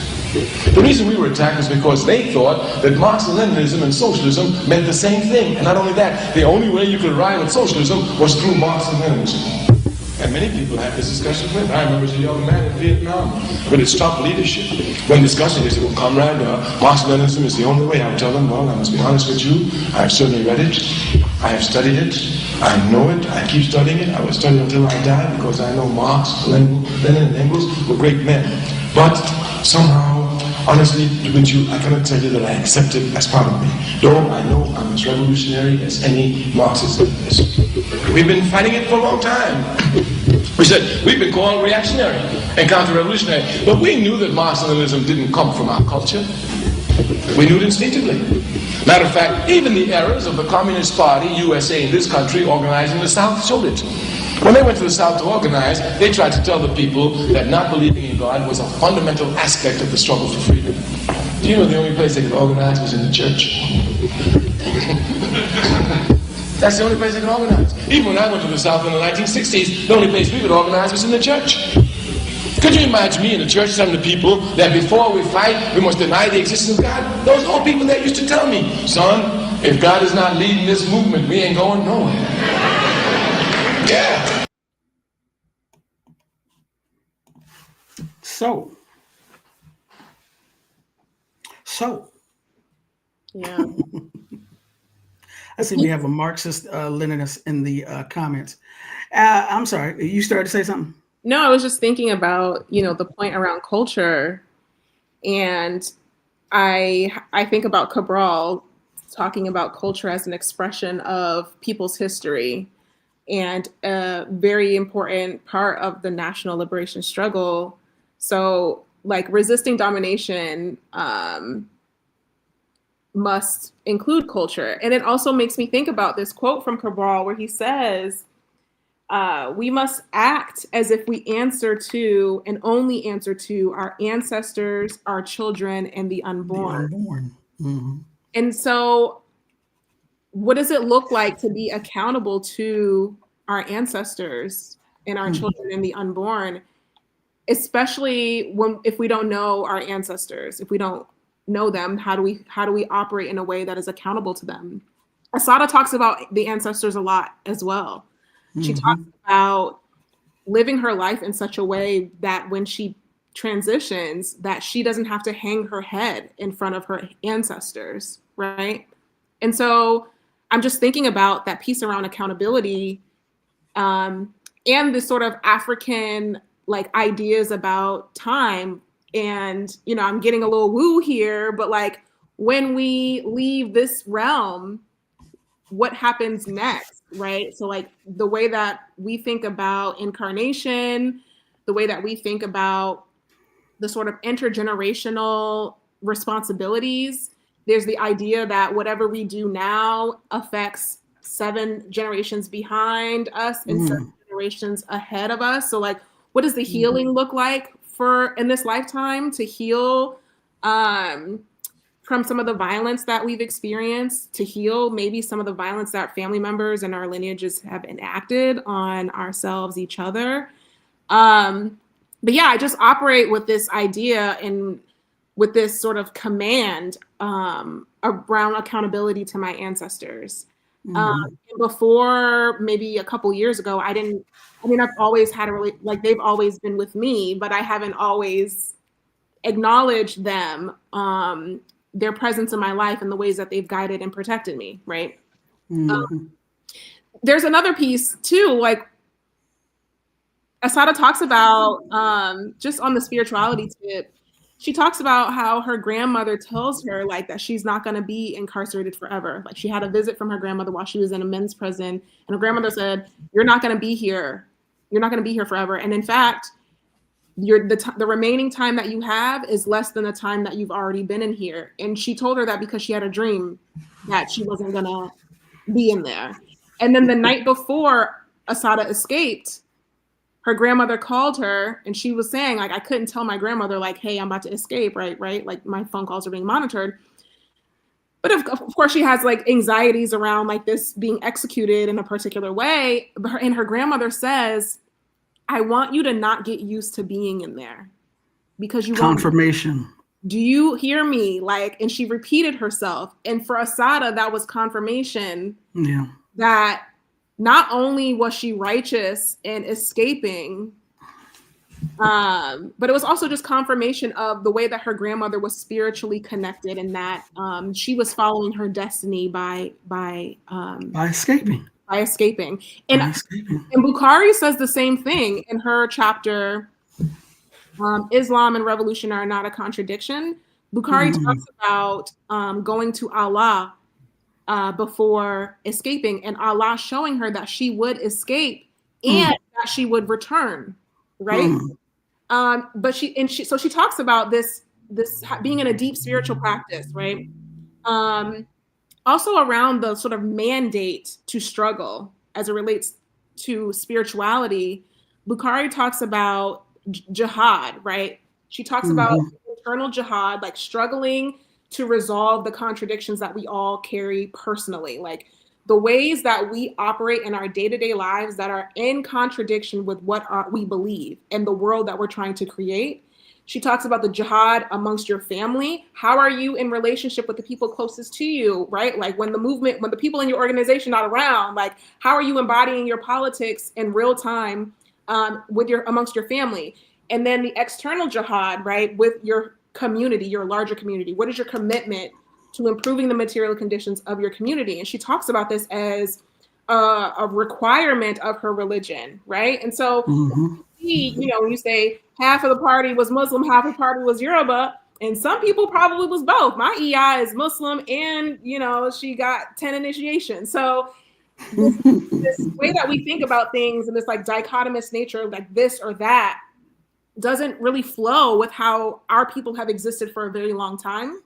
The reason we were attacked is because they thought that Marxist-Leninism and socialism meant the same thing. And not only that, the only way you could arrive at socialism was through Marxist-Leninism. And many people had this discussion with. I remember as a young man in Vietnam with its top leadership. When discussing, they said, well, comrade, Marxist-Leninism is the only way. I would tell them, well, I must be honest with you. I have certainly read it. I have studied it. I know it. I keep studying it. I will study until I die because I know Marx, Lenin, and Engels were great men. But somehow, honestly, with you, I cannot tell you that I accept it as part of me. Though I know I'm as revolutionary as any Marxist-Leninist. We've been fighting it for a long time. We said, we've been called reactionary and counter-revolutionary. But we knew that Marxist-Leninism didn't come from our culture. We knew it instinctively. Matter of fact, even the errors of the Communist Party, USA in this country, organizing the South, showed it. When they went to the South to organize, they tried to tell the people that not believing in God was a fundamental aspect of the struggle for freedom. Do you know the only place they could organize was in the church? That's the only place they could organize. Even when I went to the South in the 1960s, the only place we could organize was in the church. Could you imagine me in the church telling the people that before we fight, we must deny the existence of God? Those old people that used to tell me, son, if God is not leading this movement, we ain't going nowhere. Yeah. So. Yeah. I see we have a Marxist Leninist in the comments. I'm sorry, you started to say something? No, I was just thinking about, the point around culture. And I think about Cabral talking about culture as an expression of people's history and a very important part of the national liberation struggle. So, like, resisting domination must include culture. And it also makes me think about this quote from Cabral where he says, we must act as if we answer to and only answer to our ancestors, our children, and the unborn. Mm-hmm. And so, what does it look like to be accountable to our ancestors and our children and the unborn, especially if we don't know our ancestors, if we don't know them, how do we operate in a way that is accountable to them? Assata talks about the ancestors a lot as well. She talks about living her life in such a way that when she transitions, that she doesn't have to hang her head in front of her ancestors, right? And so I'm just thinking about that piece around accountability and this sort of African like ideas about time. And, I'm getting a little woo here, but like when we leave this realm, what happens next, right? So like the way that we think about incarnation, the way that we think about the sort of intergenerational responsibilities, there's the idea that whatever we do now affects 7 generations behind us and 7 generations ahead of us. So like, what does the healing look like for in this lifetime to heal from some of the violence that we've experienced, to heal maybe some of the violence that family members and our lineages have enacted on ourselves, each other. But yeah, I just operate with this idea and with this sort of command around accountability to my ancestors. Before maybe a couple years ago, I've always had they've always been with me, but I haven't always acknowledged them, their presence in my life and the ways that they've guided and protected me, right? There's another piece too, like Assata talks about, just on the spirituality tip, she talks about how her grandmother tells her like that she's not going to be incarcerated forever. Like she had a visit from her grandmother while she was in a men's prison, and her grandmother said, "You're not going to be here. You're not going to be here forever. And in fact, the remaining time that you have is less than the time that you've already been in here." And she told her that because she had a dream that she wasn't going to be in there. And then the night before Assata escaped, her grandmother called her and she was saying, like, I couldn't tell my grandmother, like, hey, I'm about to escape, right? Like my phone calls are being monitored. But of course she has like anxieties around like this being executed in a particular way. And her grandmother says, I want you to not get used to being in there because you confirmation. Do you hear me? Like, and she repeated herself. And for Assata, that was confirmation that not only was she righteous in escaping, but it was also just confirmation of the way that her grandmother was spiritually connected and that she was following her destiny by escaping. And Bukhari says the same thing in her chapter, Islam and Revolution Are Not a Contradiction. Bukhari talks about going to Allah before escaping, and Allah showing her that she would escape and that she would return, right? But she talks about this being in a deep spiritual practice, right? Also around the sort of mandate to struggle as it relates to spirituality, Bukhari talks about jihad, right? She talks about internal jihad, like struggling to resolve the contradictions that we all carry personally, like the ways that we operate in our day-to-day lives that are in contradiction with what we believe and the world that we're trying to create. She talks about the jihad amongst your family. How are you in relationship with the people closest to you, right? Like when the people in your organization are not around, like how are you embodying your politics in real time amongst your family? And then the external jihad, right, with your community, your larger community. What is your commitment to improving the material conditions of your community? And she talks about this as a requirement of her religion, right? And so, you know, when you say half of the party was Muslim, half of the party was Yoruba, and some people probably was both. My EI is Muslim, and you know, she got 10 initiations. So this way that we think about things and this like dichotomous nature, like this or that, doesn't really flow with how our people have existed for a very long time,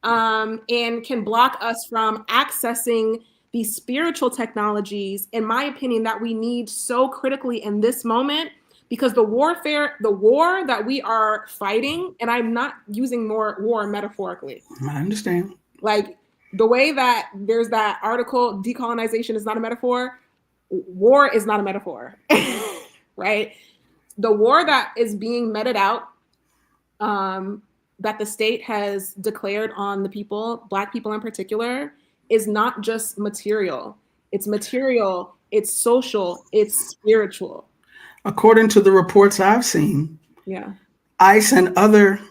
and can block us from accessing these spiritual technologies, in my opinion, that we need so critically in this moment, because the war that we are fighting, and I'm not using war metaphorically. I understand. Like the way that there's that article, decolonization is not a metaphor. War is not a metaphor, right? The war that is being meted out, that the state has declared on the people, Black people in particular, is not just material. It's material, it's social, it's spiritual. According to the reports I've seen, ICE and other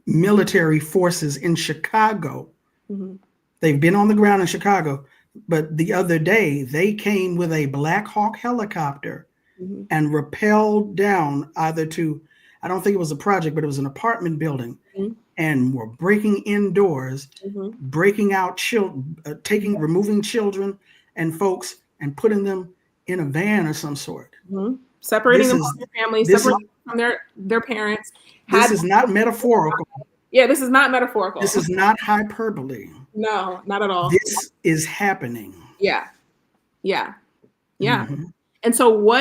military forces in Chicago, they've been on the ground in Chicago, but the other day they came with a Black Hawk helicopter and rappelled down either to, I don't think it was a project, but it was an apartment building, and were breaking indoors, breaking out removing children and folks and putting them in a van or some sort. Separating them from their families, separating them from their parents. This is not metaphorical. Yeah, this is not metaphorical. This is not hyperbole. No, not at all. This is happening. Yeah. And so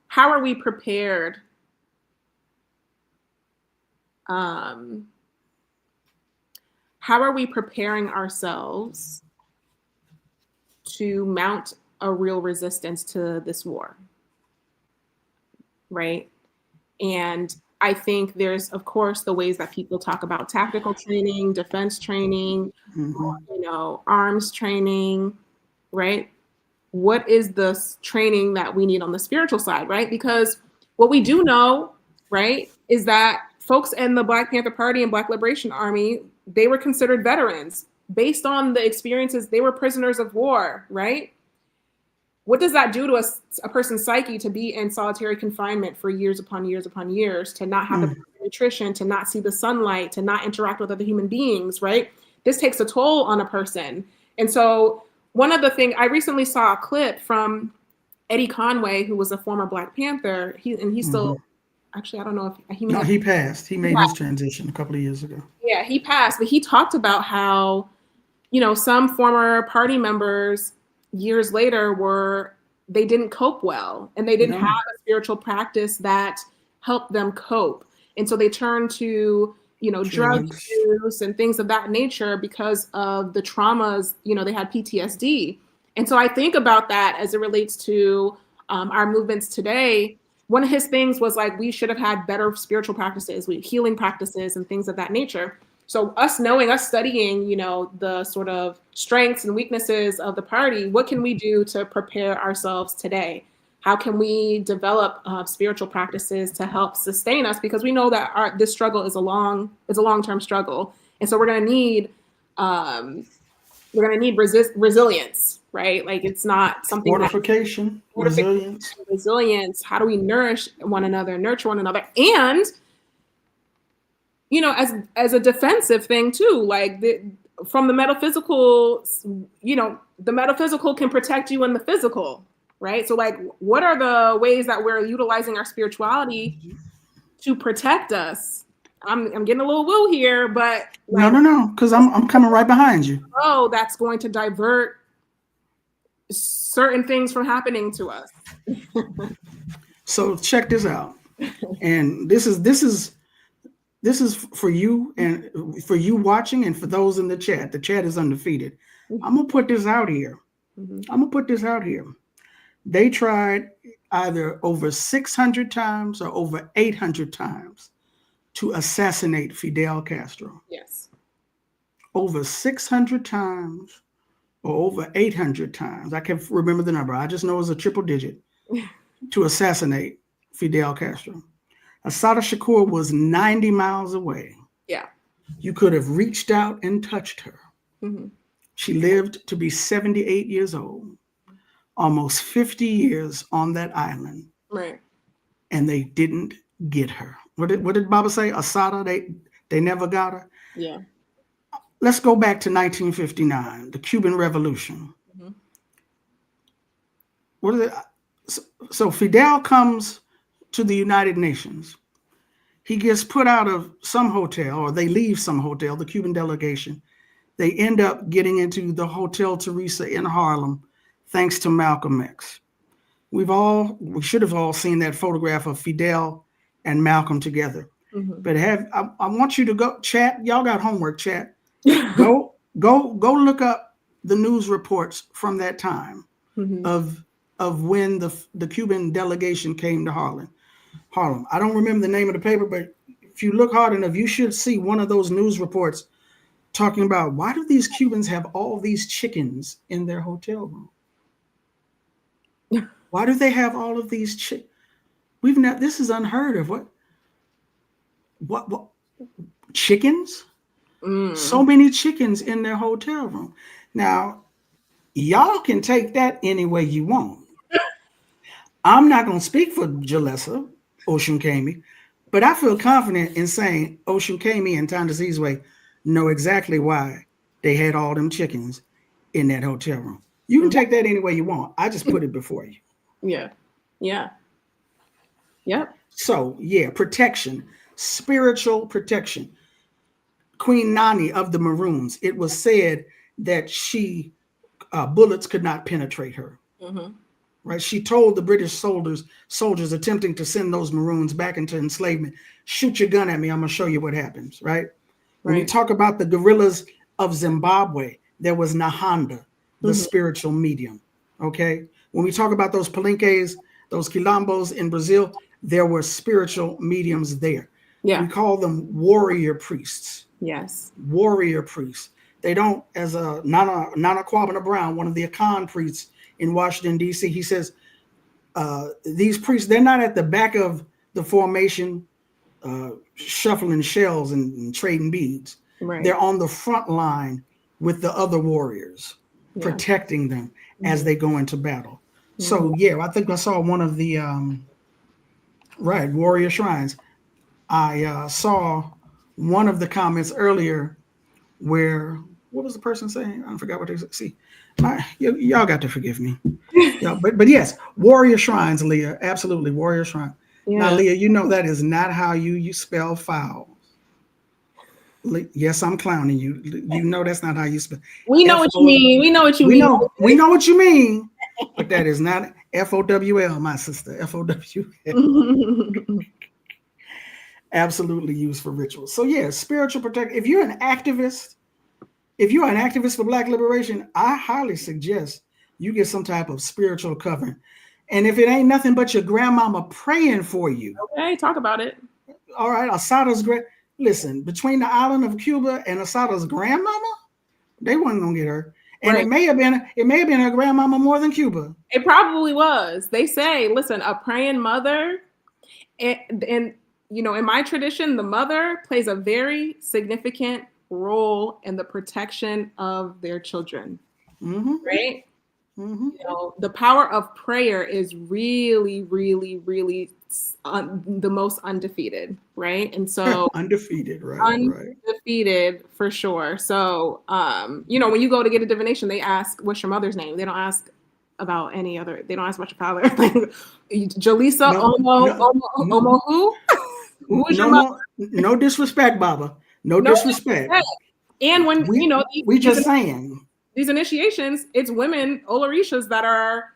how are we prepared? How are we preparing ourselves to mount a real resistance to this war? Right? And I think there's, of course, the ways that people talk about tactical training, defense training, arms training, right? What is the training that we need on the spiritual side, right? Because what we do know, right, is that folks in the Black Panther Party and Black Liberation Army, they were considered veterans based on the experiences. They were prisoners of war, right? What does that do to a person's psyche to be in solitary confinement for years upon years upon years, to not have the nutrition, to not see the sunlight, to not interact with other human beings, right? This takes a toll on a person. And so one of the things, I recently saw a clip from Eddie Conway, who was a former Black Panther. He's still, actually, I don't know if he passed. He made his transition a couple of years ago. Yeah, he passed, but he talked about how, some former party members years later they didn't cope well, and they didn't have a spiritual practice that helped them cope. And so they turned to, drug use and things of that nature because of the traumas, they had PTSD. And so I think about that as it relates to our movements today. One of his things was like, we should have had better spiritual practices, healing practices and things of that nature. So us studying, the sort of strengths and weaknesses of the party, what can we do to prepare ourselves today? How can we develop spiritual practices to help sustain us? Because we know that this struggle is a long-term struggle. And so we're going to need resilience, right? Like it's not something fortification, resilience. How do we nourish one another, nurture one another? And as a defensive thing too, like from the metaphysical, the metaphysical can protect you in the physical, right? So like, what are the ways that we're utilizing our spirituality to protect us? I'm getting a little woo here, but like, no, because I'm coming right behind you. Oh, that's going to divert certain things from happening to us. So check this out, and this is for you and for you watching, and for those in the chat. The chat is undefeated. I'm gonna put this out here. They tried either over 600 times or over 800 times to assassinate Fidel Castro. Yes. Over 600 times or over 800 times. I can't remember the number. I just know it was a triple digit to assassinate Fidel Castro. Assata Shakur was 90 miles away. Yeah. You could have reached out and touched her. Mm-hmm. She lived to be 78 years old, almost 50 years on that island. Right. And they didn't get her. What did Baba say? Assata, they never got her. Yeah. Let's go back to 1959, the Cuban Revolution. Mm-hmm. What is it? So Fidel comes to the United Nations. He gets put out of some hotel, or they leave some hotel, the Cuban delegation. They end up getting into the Hotel Teresa in Harlem, thanks to Malcolm X. We should have all seen that photograph of Fidel and Malcolm together. Mm-hmm. But I want you to go chat. Y'all got homework, chat. Go look up the news reports from that time mm-hmm. of when the Cuban delegation came to Harlem. I don't remember the name of the paper, but if you look hard enough, you should see one of those news reports talking about, why do these Cubans have all these chickens in their hotel room? Why do they have all of these chickens? This is unheard of. What chickens? So many chickens in their hotel room. Now, y'all can take that any way you want. I'm not going to speak for Jalessah, Òșúnkémi, but I feel confident in saying Òșúnkémi and Tandazizwe know exactly why they had all them chickens in that hotel room. You can take that any way you want. I just put it before you. Yeah. Yeah. Yep. So, yeah, protection, spiritual protection. Queen Nani of the Maroons, it was said that bullets could not penetrate her. Mm-hmm. Right? She told the British soldiers attempting to send those Maroons back into enslavement, shoot your gun at me, I'm going to show you what happens, right? When we talk about the guerrillas of Zimbabwe, there was Nahanda, the spiritual medium, okay? When we talk about those Palenques, those Quilombos in Brazil, there were spiritual mediums there. Yeah. We call them warrior priests. Yes. Warrior priests. They don't, as Nana Kwabena Brown, one of the Akan priests in Washington, D.C., he says, these priests, they're not at the back of the formation shuffling shells and trading beads. Right. They're on the front line with the other warriors, protecting them as they go into battle. So, yeah, I think I saw one of the, warrior shrines. I saw one of the comments earlier where, what was the person saying? I forgot what they said. See, y'all got to forgive me. Yeah, but yes, warrior shrines, Leah, absolutely, warrior shrine. Yeah. Now, Leah, you know that is not how you spell fowls. Yes, I'm clowning you. You know that's not how you spell. We know what you mean. We know what you mean. We know what you mean. But that is not FOWL, my sister. FOWL. Absolutely used for rituals. So yeah, spiritual protection. If you're an activist for Black liberation, I highly suggest you get some type of spiritual covering. And if it ain't nothing but your grandmama praying for you. Okay, talk about it. All right, Assata's listen, between the island of Cuba and Assata's grandmama, they weren't gonna get her. And it may have been her grandmama more than Cuba. It probably was. They say, listen, a praying mother, and you know, in my tradition, the mother plays a very significant role in the protection of their children. Mm-hmm. Right? Mm-hmm. You know, the power of prayer is really, really, really the most undefeated, right? And so undefeated, right? Undefeated for sure. So, you know, when you go to get a divination, they ask, "What's your mother's name?" They don't ask about any other. They don't ask about your father. Jalessah, Omo, who? Who's your mother? No disrespect, Baba. No disrespect. And when we just saying these initiations, it's women Olorishas that are,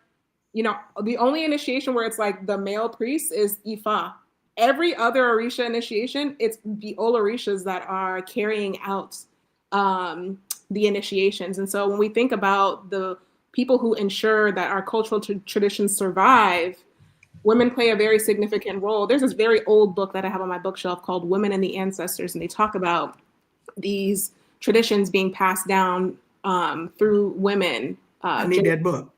you know, the only initiation where it's like the male priest is Ifa. Every other Orisha initiation, it's the Olorishas that are carrying out the initiations. And so when we think about the people who ensure that our cultural traditions survive, women play a very significant role. There's this very old book that I have on my bookshelf called Women and the Ancestors, and they talk about these traditions being passed down through women. I need that book.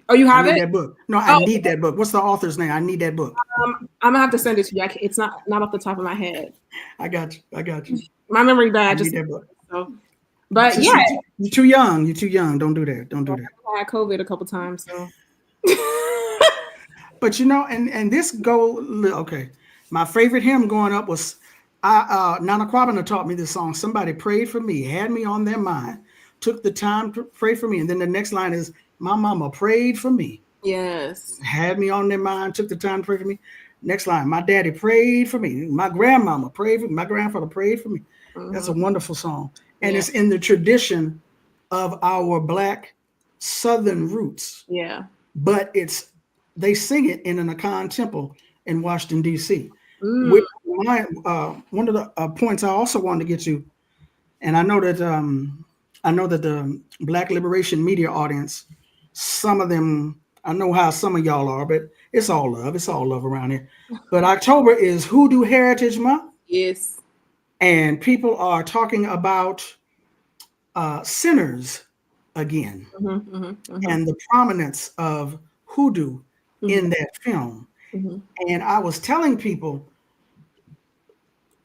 Oh, you have I need it? that book. No, I need that book. What's the author's name? I need that book. I'm gonna have to send it to you. It's not off the top of my head. I got you. My memory bad. I need that book. So, but yeah, you're too young. You're too young. Don't do that. Don't do that. I had COVID a couple times, so. But you know, and this okay. My favorite hymn growing up was Nana Kwabena taught me this song. Somebody prayed for me, had me on their mind, took the time to pray for me. And then the next line is, my mama prayed for me. Yes. Had me on their mind, took the time to pray for me. Next line, my daddy prayed for me. My grandmama prayed for me. My grandfather prayed for me. Mm-hmm. That's a wonderful song. And it's in the tradition of our Black Southern roots. Yeah. But they sing it in an Akan temple in Washington, D.C. One of the points I also wanted to get to, and I know that the Black Liberation Media audience, some of them, I know how some of y'all are, but it's all love. It's all love around here. But October is Hoodoo Heritage Month. Yes. And people are talking about sinners again, and the prominence of hoodoo in that film. And I was telling people,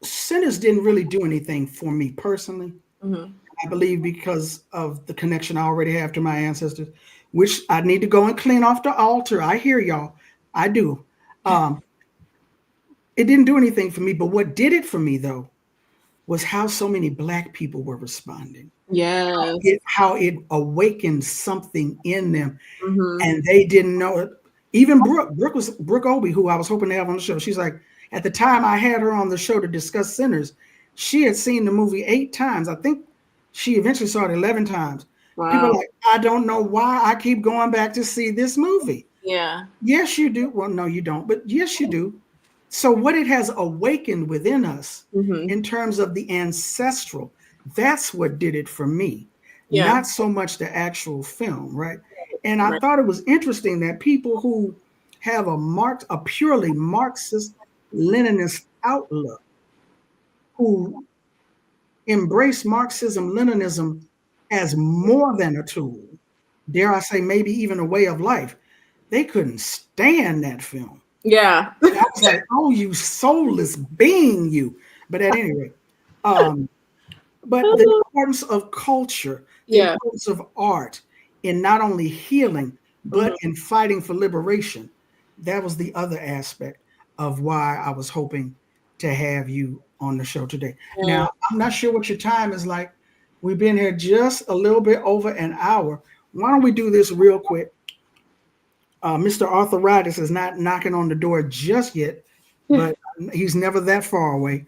sinners didn't really do anything for me personally. I believe because of the connection I already have to my ancestors, which I need to go and clean off the altar. I hear y'all. I do. It didn't do anything for me, but what did it for me though was how so many Black people were responding. Yes. How it awakened something in them, and they didn't know it. Even Brooke Obie, who I was hoping to have on the show. She's like, at the time I had her on the show to discuss Sinners, she had seen the movie 8 times. I think she eventually saw it 11 times. Wow. People are like, I don't know why I keep going back to see this movie. Yeah. Yes, you do. Well, no, you don't, but yes, you do. So what it has awakened within us in terms of the ancestral, that's what did it for me. Yeah. Not so much the actual film, right? And I thought it was interesting that people who have a purely Marxist Leninist outlook, who embrace Marxism Leninism as more than a tool, dare I say maybe even a way of life, they couldn't stand that film. Yeah. I was like, oh, you soulless being, you. But at any rate, but the importance of culture, the importance of art in not only healing, but in fighting for liberation, that was the other aspect of why I was hoping to have you on the show today. Yeah. Now, I'm not sure what your time is like. We've been here just a little bit over an hour. Why don't we do this real quick? Mr. Arthritis is not knocking on the door just yet, but he's never that far away.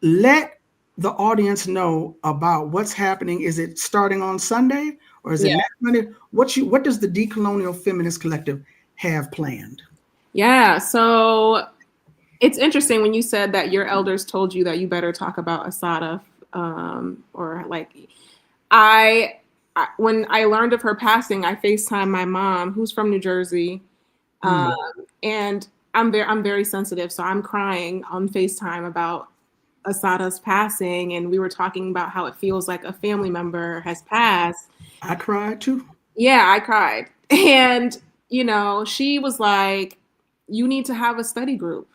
Let the audience know about what's happening. Is it starting on Sunday or is it next Monday? What does the Decolonial Feminist Collective have planned? Yeah, so it's interesting when you said that your elders told you that you better talk about Assata, or like when I learned of her passing, I FaceTimed my mom, who's from New Jersey, and I'm very sensitive, so I'm crying on FaceTime about Assata's passing, and we were talking about how it feels like a family member has passed. I cried too. Yeah, I cried, and she was like, "You need to have a study group."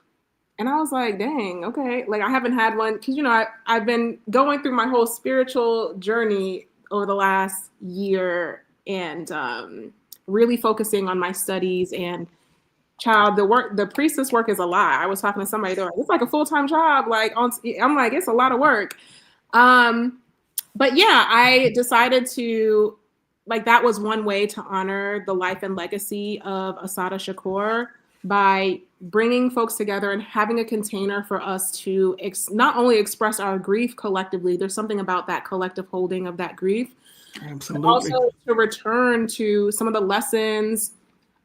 And I was like, dang, okay. Like I haven't had one because, I've been going through my whole spiritual journey over the last year and really focusing on my studies and the priestess work is a lot. I was talking to somebody, they're like, it's like a full-time job. I'm like, it's a lot of work. But yeah, I decided to, that was one way to honor the life and legacy of Assata Shakur by bringing folks together and having a container for us to not only express our grief collectively, there's something about that collective holding of that grief. Absolutely. But also to return to some of the lessons,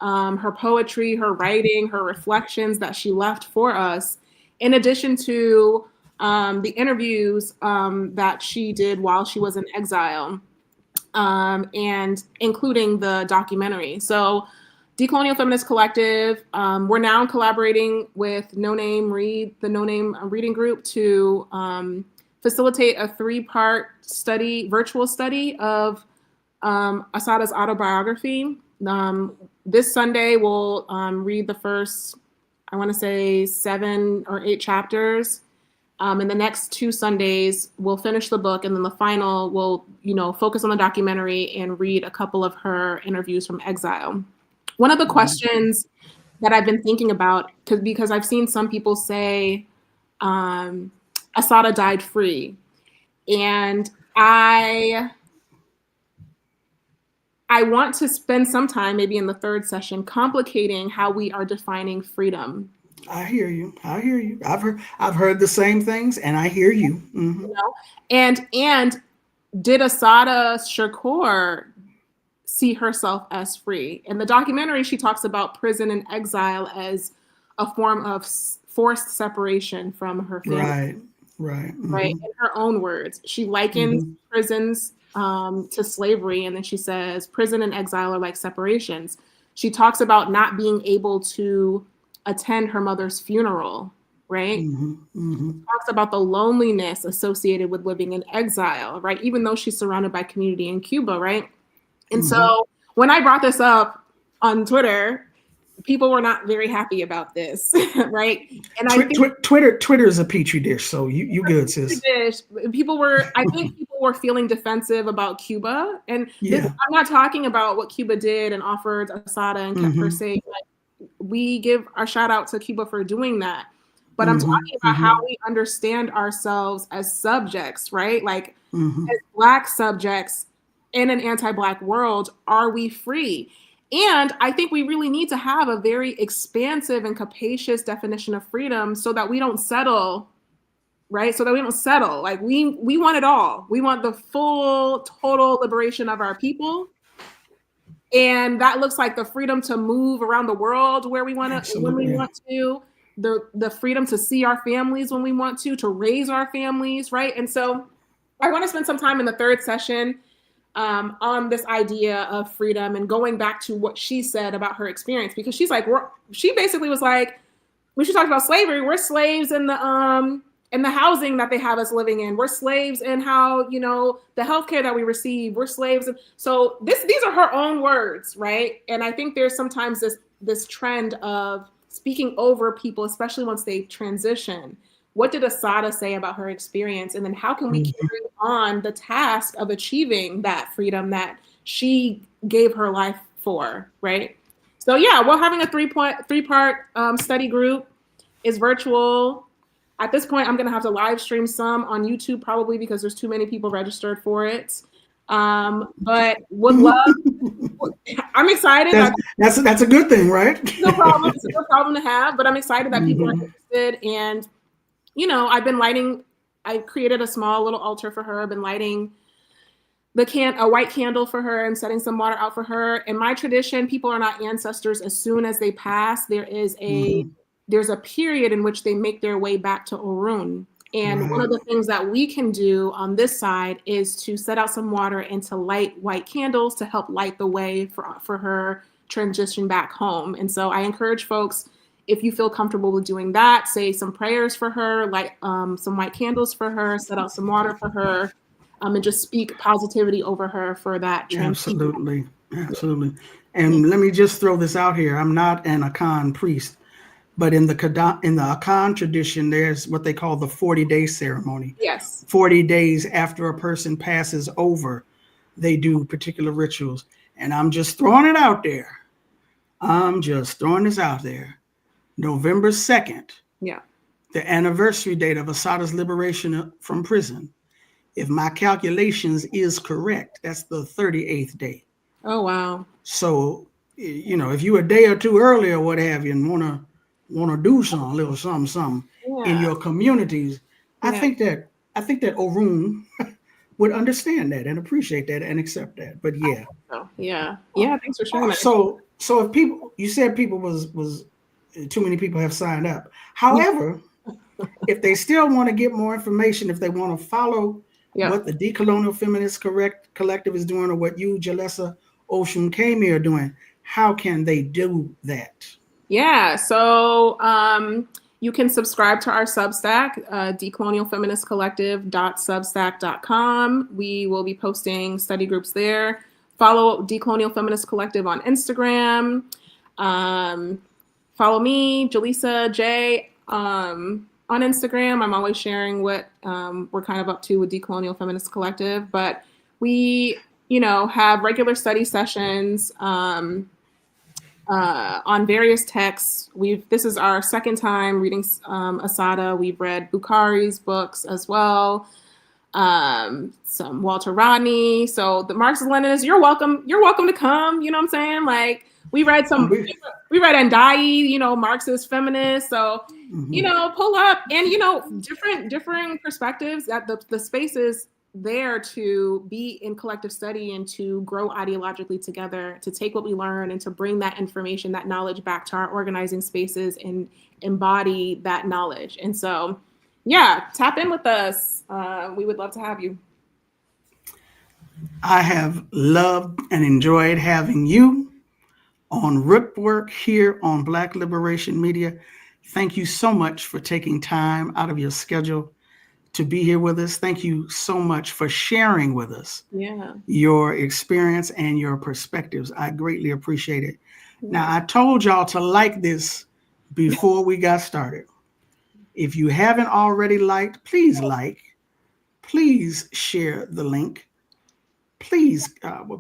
her poetry, her writing, her reflections that she left for us, in addition to the interviews that she did while she was in exile, and including the documentary. So Decolonial Feminist Collective. We're now collaborating with No Name Read, the No Name Reading Group, to facilitate a 3-part study, virtual study of Assata's autobiography. This Sunday, we'll read the first, I want to say 7 or 8 chapters. And the next 2 Sundays, we'll finish the book, and then the final, we'll focus on the documentary and read a couple of her interviews from exile. One of the questions that I've been thinking about, because I've seen some people say Assata died free, and I want to spend some time, maybe in the 3rd session, complicating how we are defining freedom. I hear you. I've heard the same things, and I hear you. Mm-hmm. And did Assata Shakur see herself as free? In the documentary, she talks about prison and exile as a form of forced separation from her family. Right. Mm-hmm. Right. In her own words, she likens prisons to slavery, and then she says prison and exile are like separations. She talks about not being able to attend her mother's funeral, right? Talks about the loneliness associated with living in exile, right? Even though she's surrounded by community in Cuba, right? And so when I brought this up on Twitter, people were not very happy about this, right? And I think Twitter is a petri dish, so you good, sis. People were feeling defensive about Cuba, and I'm not talking about what Cuba did and offered Assata and kept her safe. We give our shout out to Cuba for doing that. But I'm talking about how we understand ourselves as subjects, right? Like as Black subjects in an anti-Black world, are we free? And I think we really need to have a very expansive and capacious definition of freedom so that we don't settle, right? So that we don't settle. Like we want it all. We want the full, total liberation of our people. And that looks like the freedom to move around the world where we want to, when we want to, the freedom to see our families when we want to raise our families, right? And so I want to spend some time in the 3rd session on this idea of freedom and going back to what she said about her experience, because she's like, she basically was like, when she talked about slavery, we're slaves in the housing that they have us living in. We're slaves in how, the healthcare that we receive. We're slaves. So these are her own words, right? And I think there's sometimes this trend of speaking over people, especially once they transition. What did Assata say about her experience? And then how can we carry on the task of achieving that freedom that she gave her life for, right? So yeah, we're having a 3-part study group. It's virtual. At this point, I'm going to have to live stream some on YouTube probably because there's too many people registered for it. But would love. I'm excited. That's a good thing, right? No problem. It's no problem to have. But I'm excited that people are interested. And I've been lighting. I created a small little altar for her. I've been lighting a white candle for her and setting some water out for her. In my tradition, people are not ancestors as soon as they pass. There's a period in which they make their way back to Òřún. And one of the things that we can do on this side is to set out some water and to light white candles to help light the way for her transition back home. And so I encourage folks, if you feel comfortable with doing that, say some prayers for her, light some white candles for her, set out some water for her, and just speak positivity over her for that transition. Absolutely. And let me just throw this out here. I'm not an Akan priest. But in the Akan tradition, there's what they call the 40-day ceremony. Yes. 40 days after a person passes over, they do particular rituals. And I'm just throwing it out there. November 2nd, the anniversary date of Assata's liberation from prison. If my calculations is correct, that's the 38th day. Oh, wow. So, if you a day or two early or what have you and want to do a little something in your communities, I think that Òřún would understand that and appreciate that and accept that. But thanks for sharing that. So if people, you said people was too many people have signed up. However, if they still want to get more information, if they want to follow what the Decolonial Feminist Collective is doing, or what you, Jalessah, Òșúnkémi are doing, how can they do that? Yeah, so you can subscribe to our Substack, decolonialfeministcollective.substack.com. We will be posting study groups there. Follow Decolonial Feminist Collective on Instagram. Follow me, Jalessah J, on Instagram. I'm always sharing what we're kind of up to with Decolonial Feminist Collective. But we, have regular study sessions on various texts. This is our second time reading Assata. We've read Bukhari's books as well, some Walter Rodney. So the Marxist-Leninists, you're welcome to come. You know what I'm saying? Like we read Ndai, Marxist feminist. So, pull up and, different perspectives that the space is there to be in collective study and to grow ideologically together, to take what we learn and to bring that information, that knowledge back to our organizing spaces and embody that knowledge. And so, tap in with us. We would love to have you. I have loved and enjoyed having you on Rip Work here on Black Liberation Media. Thank you so much for taking time out of your schedule to be here with us. Thank you so much for sharing with us your experience and your perspectives. I greatly appreciate it. Now, I told y'all to like this before we got started. If you haven't already liked, please like. Please share the link. Please,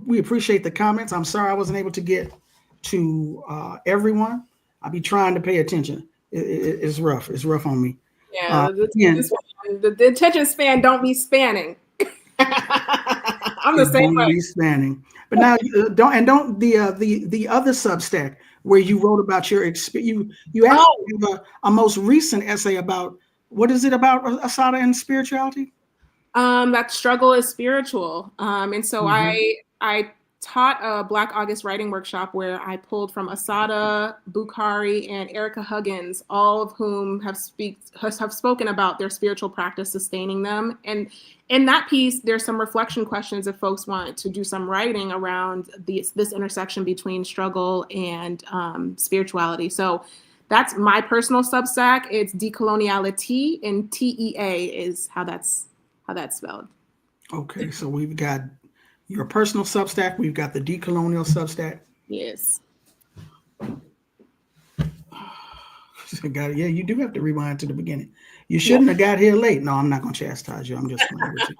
we appreciate the comments. I'm sorry I wasn't able to get to everyone. I'll be trying to pay attention. It's rough. It's rough on me. Yeah, the attention span don't be spanning. I'm the same way. Be spanning. But now don't the other Substack where you wrote about your experience. You actually have a most recent essay about what is it about Assata and spirituality? That struggle is spiritual. And so I taught a Black August writing workshop where I pulled from Assata, Bukhari, and Erica Huggins, all of whom have spoken about their spiritual practice sustaining them. And in that piece, there's some reflection questions if folks want to do some writing around this intersection between struggle and spirituality. So that's my personal Substack. It's Decoloniality, and TEA is how that's spelled. Okay, so we've got your personal Substack. We've got the Decolonial Substack. Yes. You do have to rewind to the beginning. You shouldn't have got here late. No, I'm not going to chastise you. I'm just going to.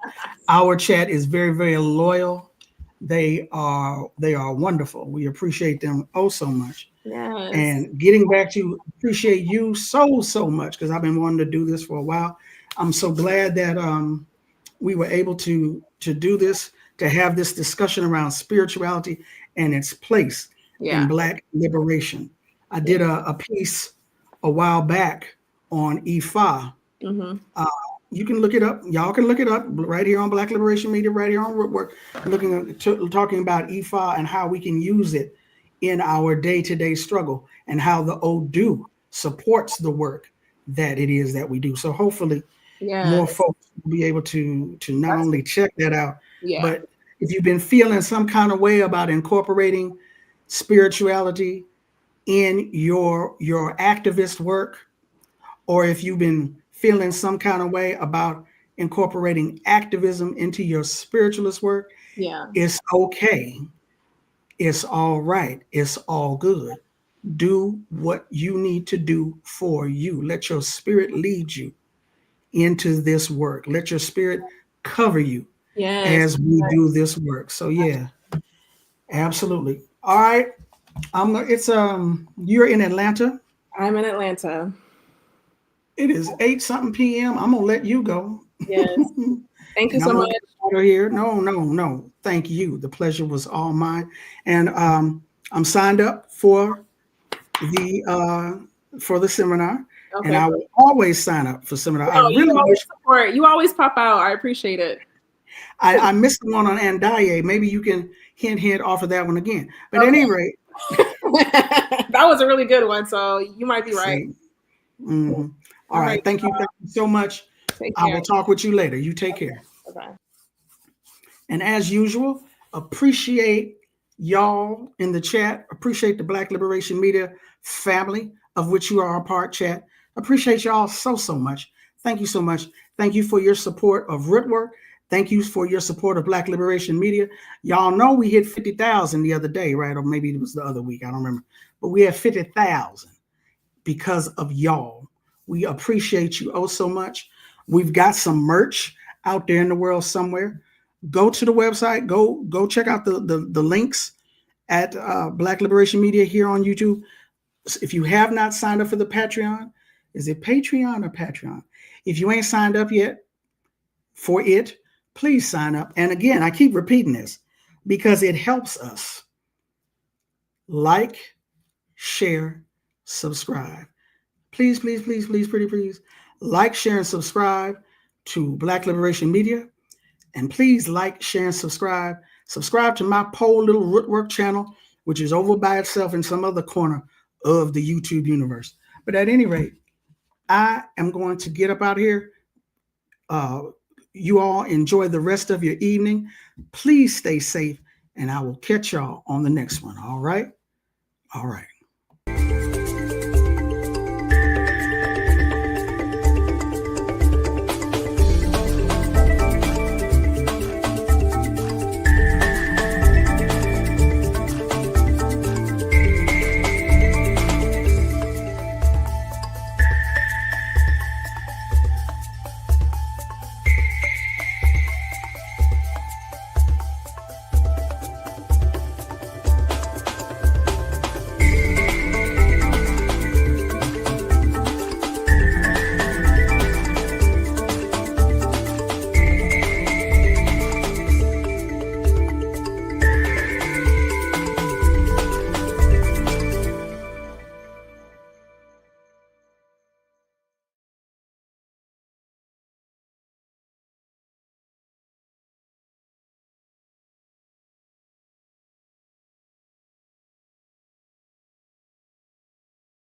Our chat is very, very loyal. They are wonderful. We appreciate them so much. Yes. And getting back to appreciate you so much, because I've been wanting to do this for a while. I'm so glad that we were able to do this, to have this discussion around spirituality and its place in Black liberation. I did a piece a while back on Ifa. You can look it up. Y'all can look it up right here on Black Liberation Media, right here on Work, talking about Ifa and how we can use it in our day-to-day struggle and how the Odu supports the work that it is that we do. So hopefully more folks will be able to not only check that out, but if you've been feeling some kind of way about incorporating spirituality in your activist work, or if you've been feeling some kind of way about incorporating activism into your spiritualist work, it's okay. It's all right. It's all good. Do what you need to do for you. Let your spirit lead you into this work. Let your spirit cover you as we do this work. So absolutely. All right. You're in Atlanta. I'm in Atlanta. It is 8-something p.m. I'm gonna let you go. Yes. Thank you so much. Here. No. Thank you. The pleasure was all mine. And I'm signed up for the seminar. Okay. And I will always sign up for seminar. I really support. You always pop out. I appreciate it. I missed the one on Andaye. Maybe you can hint offer that one again. But at any rate, that was a really good one. So you might be right. All right. Thank you so much. I will talk with you later. You take care. Bye-bye. And as usual, appreciate Y'all in the chat, appreciate the Black Liberation Media family, of which you are a part, chat. Appreciate y'all so much. Thank you so much. Thank you for your support of Rootwork. Thank you for your support of Black Liberation Media. Y'all know we hit 50,000 the other day, right? Or maybe it was the other week. I don't remember. But we had 50,000 because of y'all. We appreciate you oh so much. We've got some merch out there in the world somewhere. Go to the website. Go check out the links at Black Liberation Media here on YouTube. If you have not signed up for the Patreon, is it Patreon or Patreon? If you ain't signed up yet for it, please sign up. And again, I keep repeating this because it helps us. Like, share, subscribe. Please, please, please, please, pretty please. Like, share, and subscribe to Black Liberation Media. And please like, share, and subscribe. Subscribe to my poor little Rootwork channel, which is over by itself in some other corner of the YouTube universe. But at any rate, I am going to get up out here. You all enjoy the rest of your evening. Please stay safe, and I will catch y'all on the next one. All right? All right.